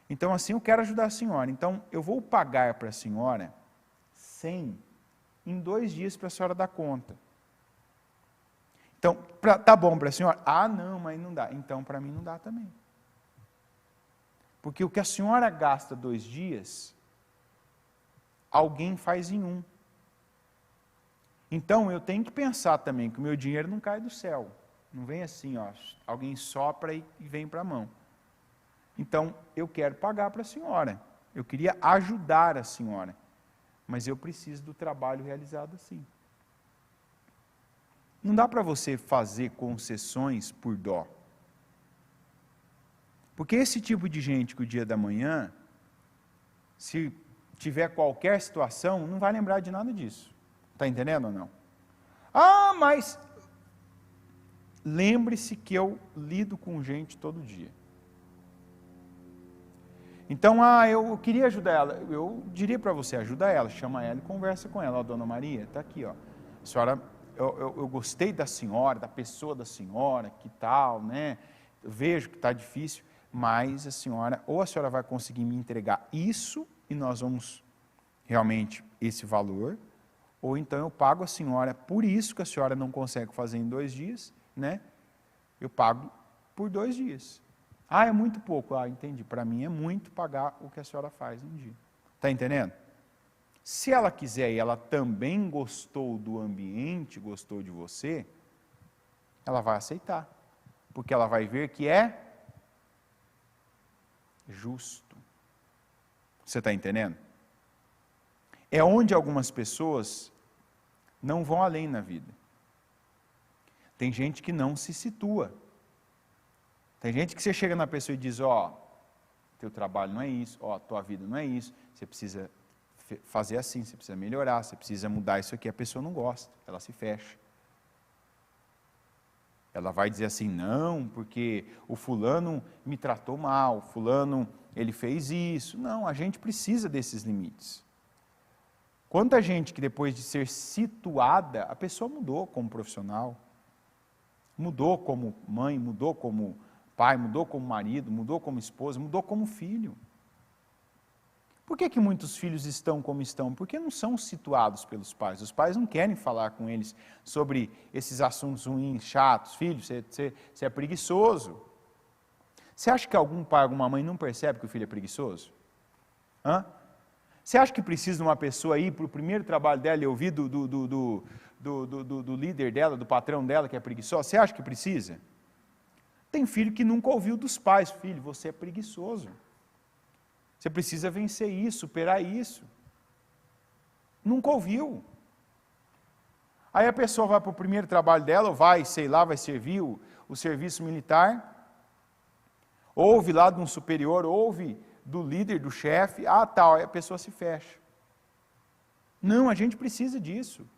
Então assim eu quero ajudar a senhora. Então eu vou pagar para a senhora 100 em 2 dias para a senhora dar conta. Então, tá bom para a senhora? Ah, não, mas não dá. Então, para mim não dá também. Porque o que a senhora gasta 2 dias, alguém faz em 1. Então, eu tenho que pensar também que o meu dinheiro não cai do céu. Não vem assim, ó, alguém sopra e vem para a mão. Então, eu quero pagar para a senhora. Eu queria ajudar a senhora. Mas eu preciso do trabalho realizado assim. Não dá para você fazer concessões por dó. Porque esse tipo de gente que o dia da manhã, se tiver qualquer situação, não vai lembrar de nada disso. Está entendendo ou não? Ah, mas lembre-se que eu lido com gente todo dia. Então, eu queria ajudar ela. Eu diria para você, ajuda ela, chama ela e conversa com ela. Ó, dona Maria, está aqui, ó. A senhora, eu gostei da senhora, da pessoa da senhora, que tal, né? Eu vejo que está difícil, mas a senhora vai conseguir me entregar isso e nós vamos realmente esse valor, ou então eu pago a senhora por isso que a senhora não consegue fazer em 2 dias, né? Eu pago por 2 dias. Ah, é muito pouco. Ah, entendi. Para mim é muito pagar o que a senhora faz em dia. Está entendendo? Se ela quiser e ela também gostou do ambiente, gostou de você, ela vai aceitar. Porque ela vai ver que é justo. Você está entendendo? É onde algumas pessoas não vão além na vida. Tem gente que não se situa. Tem gente que você chega na pessoa e diz, ó, teu trabalho não é isso, ó, tua vida não é isso, você precisa fazer assim, você precisa melhorar, você precisa mudar isso aqui. A pessoa não gosta, ela se fecha. Ela vai dizer assim, não, porque o fulano me tratou mal, o fulano, ele fez isso. Não, a gente precisa desses limites. Quanta gente que depois de ser situada, a pessoa mudou como profissional, mudou como mãe, mudou como pai, mudou como marido, mudou como esposa, mudou como filho. Por que muitos filhos estão como estão? Porque não são situados pelos pais. Os pais não querem falar com eles sobre esses assuntos ruins, chatos. Filho, você é preguiçoso. Você acha que algum pai, alguma mãe não percebe que o filho é preguiçoso? Você acha que precisa de uma pessoa ir para o primeiro trabalho dela e ouvir do líder dela, do patrão dela que é preguiçoso? Você acha que precisa? Tem filho que nunca ouviu dos pais, filho, você é preguiçoso. Você precisa vencer isso, superar isso. Nunca ouviu. Aí a pessoa vai para o primeiro trabalho dela, ou vai, sei lá, vai servir o serviço militar, ouve lá de um superior, ouve do líder, do chefe, tal, aí a pessoa se fecha. Não, a gente precisa disso.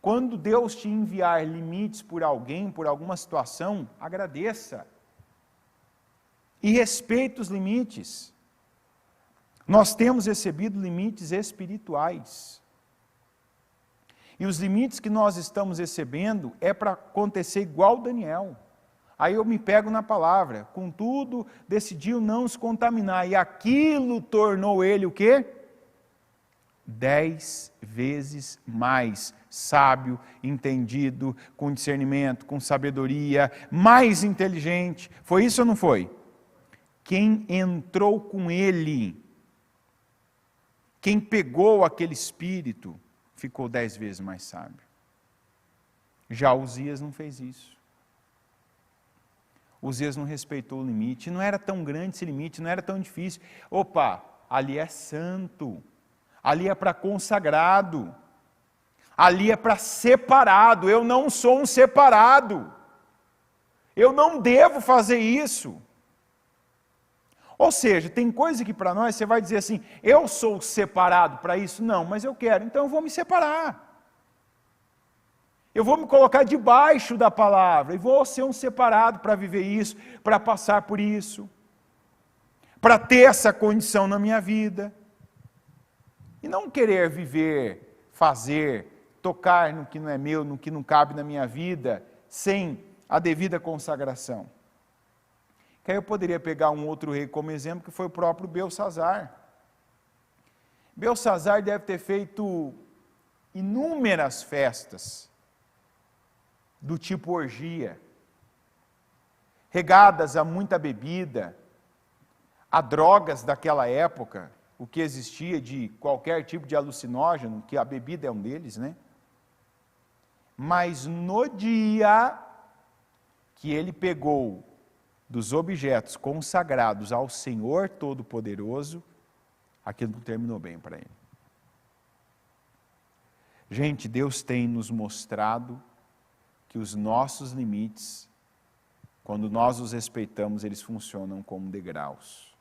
Quando Deus te enviar limites por alguém, por alguma situação, agradeça. E respeite os limites. Nós temos recebido limites espirituais. E os limites que nós estamos recebendo é para acontecer igual Daniel. Aí eu me pego na palavra. Contudo, decidiu não se contaminar. E aquilo tornou ele o quê? 10 vezes mais sábio, entendido, com discernimento, com sabedoria, mais inteligente. Foi isso ou não foi? Quem entrou com ele, quem pegou aquele espírito, ficou 10 vezes mais sábio. Já Uzias não fez isso. Uzias não respeitou o limite, não era tão grande esse limite, não era tão difícil. Opa, ali é santo, ali é para consagrado, ali é para separado. Eu não sou um separado, eu não devo fazer isso. Ou seja, tem coisa que para nós você vai dizer assim, eu sou separado para isso? Não, mas eu quero, então eu vou me separar. Eu vou me colocar debaixo da palavra, e vou ser um separado para viver isso, para passar por isso, para ter essa condição na minha vida. E não querer viver, fazer, tocar no que não é meu, no que não cabe na minha vida, sem a devida consagração. Que aí eu poderia pegar um outro rei como exemplo, que foi o próprio Belsazar. Belsazar deve ter feito inúmeras festas, do tipo orgia, regadas a muita bebida, a drogas daquela época, o que existia de qualquer tipo de alucinógeno, que a bebida é um deles, né? Mas no dia que ele pegou dos objetos consagrados ao Senhor Todo-Poderoso, aquilo não terminou bem para ele. Gente, Deus tem nos mostrado que os nossos limites, quando nós os respeitamos, eles funcionam como degraus.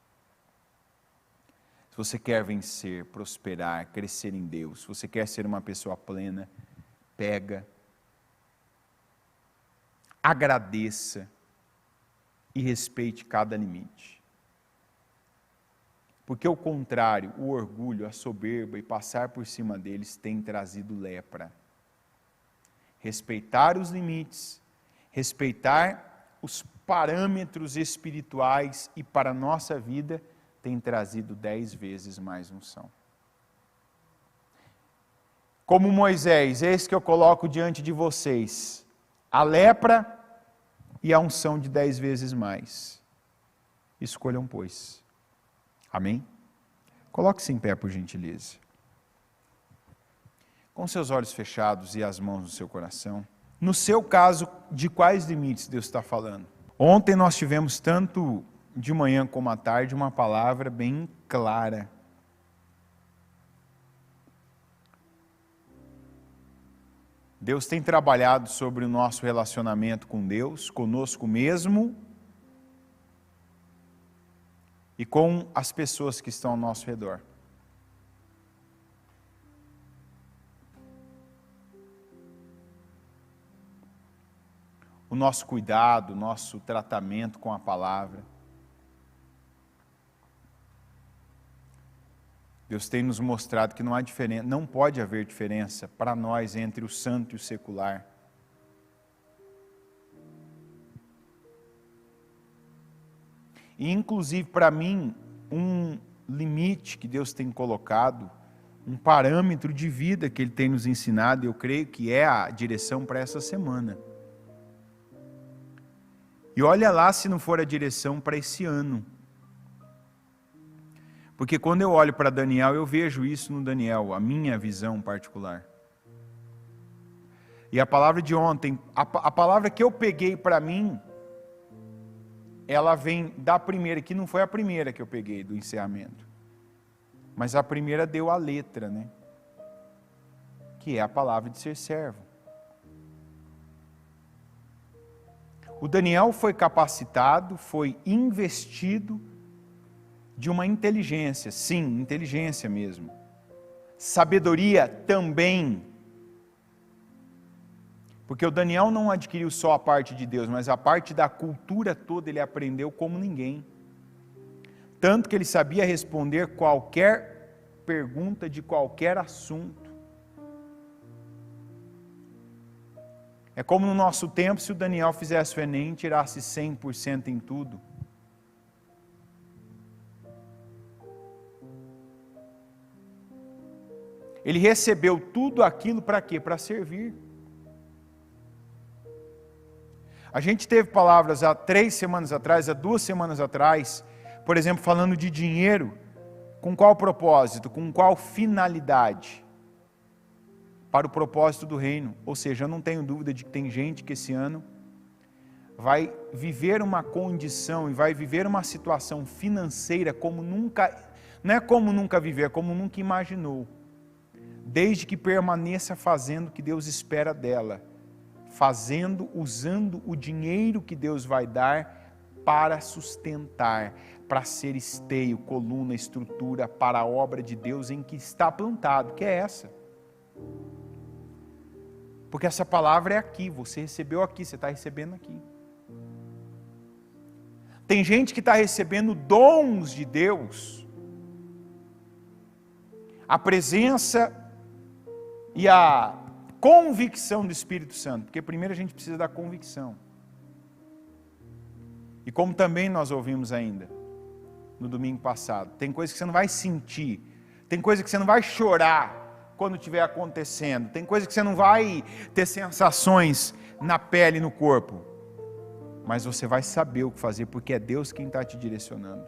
Se você quer vencer, prosperar, crescer em Deus, se você quer ser uma pessoa plena, pega, agradeça e respeite cada limite. Porque o contrário, o orgulho, a soberba e passar por cima deles tem trazido lepra. Respeitar os limites, respeitar os parâmetros espirituais e para a nossa vida tem trazido 10 vezes mais unção. Como Moisés, eis que eu coloco diante de vocês a lepra e a unção de 10 vezes mais. Escolham, pois. Amém? Coloque-se em pé, por gentileza. Com seus olhos fechados e as mãos no seu coração. No seu caso, de quais limites Deus está falando? Ontem nós tivemos, tanto de manhã como à tarde, uma palavra bem clara. Deus tem trabalhado sobre o nosso relacionamento com Deus, conosco mesmo e com as pessoas que estão ao nosso redor. O nosso cuidado, o nosso tratamento com a palavra. Deus tem nos mostrado que não há diferença, não pode haver diferença para nós entre o santo e o secular. E inclusive para mim, um limite que Deus tem colocado, um parâmetro de vida que Ele tem nos ensinado, eu creio que é a direção para essa semana. E olha lá se não for a direção para esse ano. Porque quando eu olho para Daniel, eu vejo isso no Daniel, a minha visão particular. E a palavra de ontem, a palavra que eu peguei para mim, ela vem da primeira, que não foi a primeira que eu peguei do encerramento, mas a primeira deu a letra, né? Que é a palavra de ser servo. O Daniel foi capacitado, foi investido de uma inteligência, sim, inteligência mesmo. Sabedoria também. Porque o Daniel não adquiriu só a parte de Deus, mas a parte da cultura toda ele aprendeu como ninguém. Tanto que ele sabia responder qualquer pergunta de qualquer assunto. É como no nosso tempo, se o Daniel fizesse o Enem e tirasse 100% em tudo. Ele recebeu tudo aquilo para quê? Para servir. A gente teve palavras há 3 semanas atrás, há 2 semanas atrás, por exemplo, falando de dinheiro, com qual propósito, com qual finalidade? Para o propósito do reino. Ou seja, eu não tenho dúvida de que tem gente que esse ano vai viver uma condição e vai viver uma situação financeira como nunca, não é como nunca viveu, é como nunca imaginou. Desde que permaneça fazendo o que Deus espera dela, fazendo, usando o dinheiro que Deus vai dar para sustentar, para ser esteio, coluna, estrutura para a obra de Deus em que está plantado, que é essa. Porque essa palavra é aqui, você recebeu aqui, você está recebendo aqui. Tem gente que está recebendo dons de Deus, a presença e a convicção do Espírito Santo, porque primeiro a gente precisa da convicção. E como também nós ouvimos ainda, no domingo passado, tem coisa que você não vai sentir, tem coisa que você não vai chorar quando estiver acontecendo, tem coisa que você não vai ter sensações na pele e no corpo, mas você vai saber o que fazer, porque é Deus quem está te direcionando.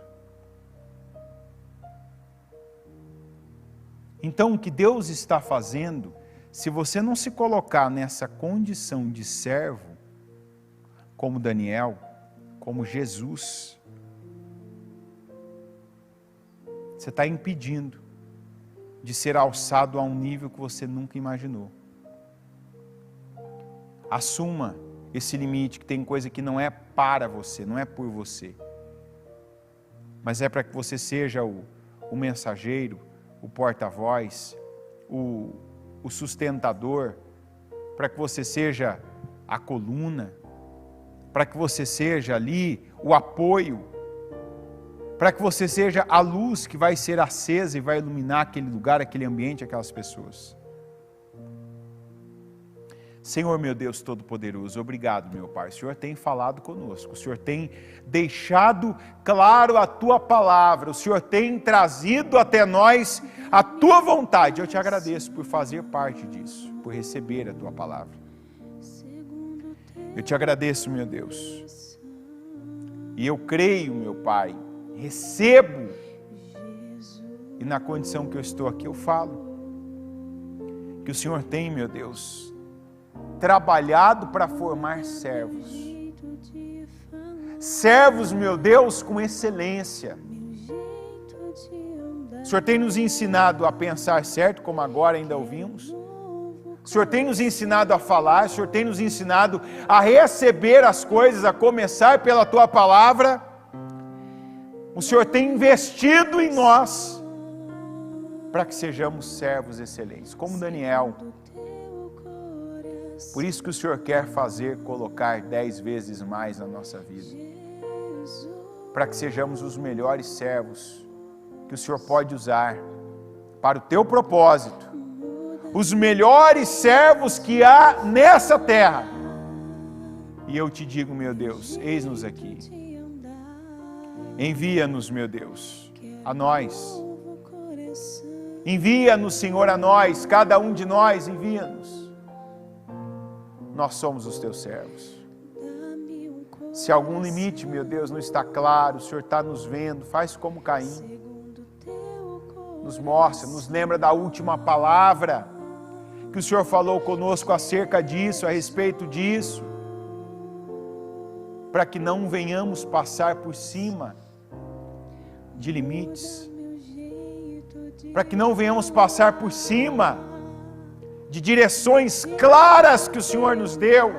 Então o que Deus está fazendo, se você não se colocar nessa condição de servo, como Daniel, como Jesus, você está impedindo de ser alçado a um nível que você nunca imaginou. Assuma esse limite, que tem coisa que não é para você, não é por você, mas é para que você seja o mensageiro, o porta-voz, o sustentador, para que você seja a coluna, para que você seja ali o apoio, para que você seja a luz que vai ser acesa e vai iluminar aquele lugar, aquele ambiente, aquelas pessoas. Senhor meu Deus Todo-Poderoso, obrigado, meu Pai. O Senhor tem falado conosco, o Senhor tem deixado claro a Tua palavra, o Senhor tem trazido até nós a Tua vontade. Eu te agradeço por fazer parte disso, por receber a Tua palavra. Eu te agradeço, meu Deus. E eu creio, meu Pai, recebo, e na condição que eu estou aqui eu falo, que o Senhor tem, meu Deus, trabalhado para formar servos. Servos, meu Deus, com excelência. O Senhor tem nos ensinado a pensar certo, como agora ainda ouvimos. O Senhor tem nos ensinado a falar, o Senhor tem nos ensinado a receber as coisas, a começar pela Tua palavra. O Senhor tem investido em nós para que sejamos servos excelentes, como Daniel. Por isso que o Senhor quer fazer, colocar 10 vezes mais na nossa vida, para que sejamos os melhores servos que o Senhor pode usar para o Teu propósito, os melhores servos que há nessa terra. E eu te digo, meu Deus, eis-nos aqui. Envia-nos, meu Deus, a nós. Envia-nos, Senhor, a nós, cada um de nós, envia-nos. Nós somos os Teus servos. Se algum limite, meu Deus, não está claro, o Senhor está nos vendo, faz como Caim. Nos mostra, nos lembra da última palavra que o Senhor falou conosco acerca disso, a respeito disso. para que não venhamos passar por cima de limites, para que não venhamos passar por cima de direções claras que o Senhor nos deu,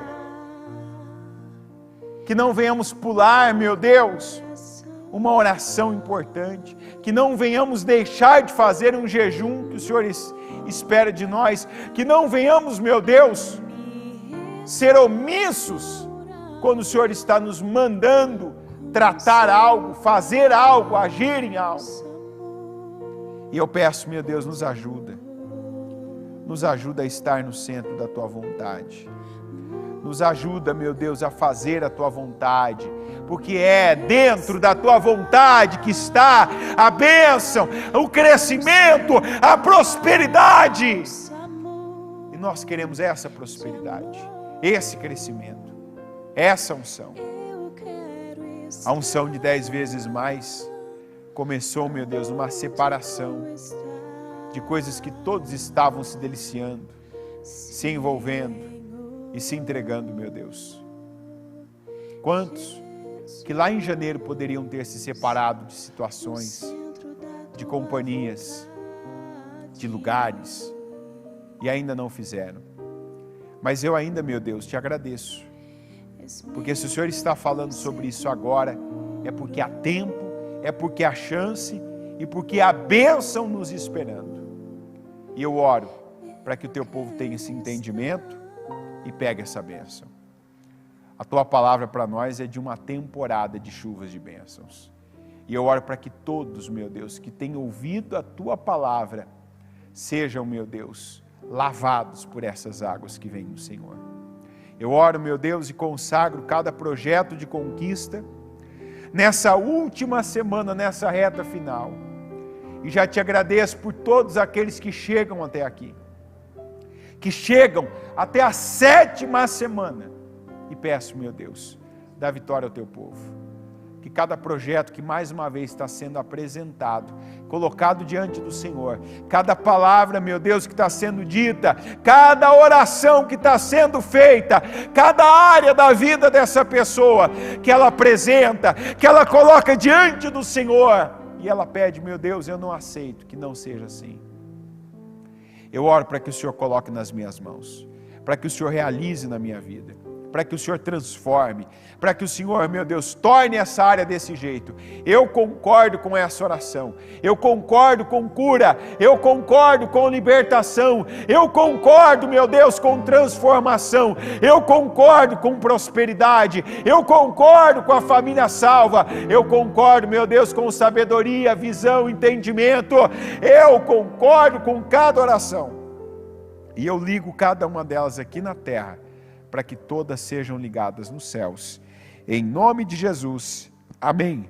que não venhamos pular, meu Deus, uma oração importante, que não venhamos deixar de fazer um jejum que o Senhor espera de nós, que não venhamos, meu Deus, ser omissos quando o Senhor está nos mandando tratar algo, fazer algo, agir em algo. E eu peço, meu Deus, nos ajuda a estar no centro da Tua vontade, nos ajuda, meu Deus, a fazer a Tua vontade, porque é dentro da Tua vontade que está a bênção, o crescimento, a prosperidade, e nós queremos essa prosperidade, esse crescimento, essa unção. A unção de 10 vezes mais começou, meu Deus, uma separação de coisas que todos estavam se deliciando, se envolvendo e se entregando, meu Deus. Quantos que lá em janeiro poderiam ter se separado de situações, de companhias, de lugares, e ainda não fizeram. Mas eu ainda, meu Deus, te agradeço, porque se o Senhor está falando sobre isso agora, é porque há tempo, é porque há chance e porque há bênção nos esperando. E eu oro para que o Teu povo tenha esse entendimento e pegue essa bênção. A Tua palavra para nós é de uma temporada de chuvas de bênçãos. E eu oro para que todos, meu Deus, que tenham ouvido a Tua palavra, sejam, meu Deus, lavados por essas águas que vêm do Senhor. Eu oro, meu Deus, e consagro cada projeto de conquista nessa última semana, nessa reta final. E já te agradeço por todos aqueles que chegam até aqui, que chegam até a 7ª semana. E peço, meu Deus, dá vitória ao Teu povo. Que cada projeto que mais uma vez está sendo apresentado, colocado diante do Senhor, cada palavra, meu Deus, que está sendo dita, cada oração que está sendo feita, cada área da vida dessa pessoa, que ela apresenta, que ela coloca diante do Senhor, e ela pede, meu Deus, eu não aceito que não seja assim. Eu oro para que o Senhor coloque nas minhas mãos, para que o Senhor realize na minha vida, para que o Senhor transforme, para que o Senhor, meu Deus, torne essa área desse jeito. Eu concordo com essa oração, eu concordo com cura, eu concordo com libertação, eu concordo, meu Deus, com transformação, eu concordo com prosperidade, eu concordo com a família salva, eu concordo, meu Deus, com sabedoria, visão, entendimento, eu concordo com cada oração, e eu ligo cada uma delas aqui na terra, para que todas sejam ligadas nos céus. Em nome de Jesus. Amém.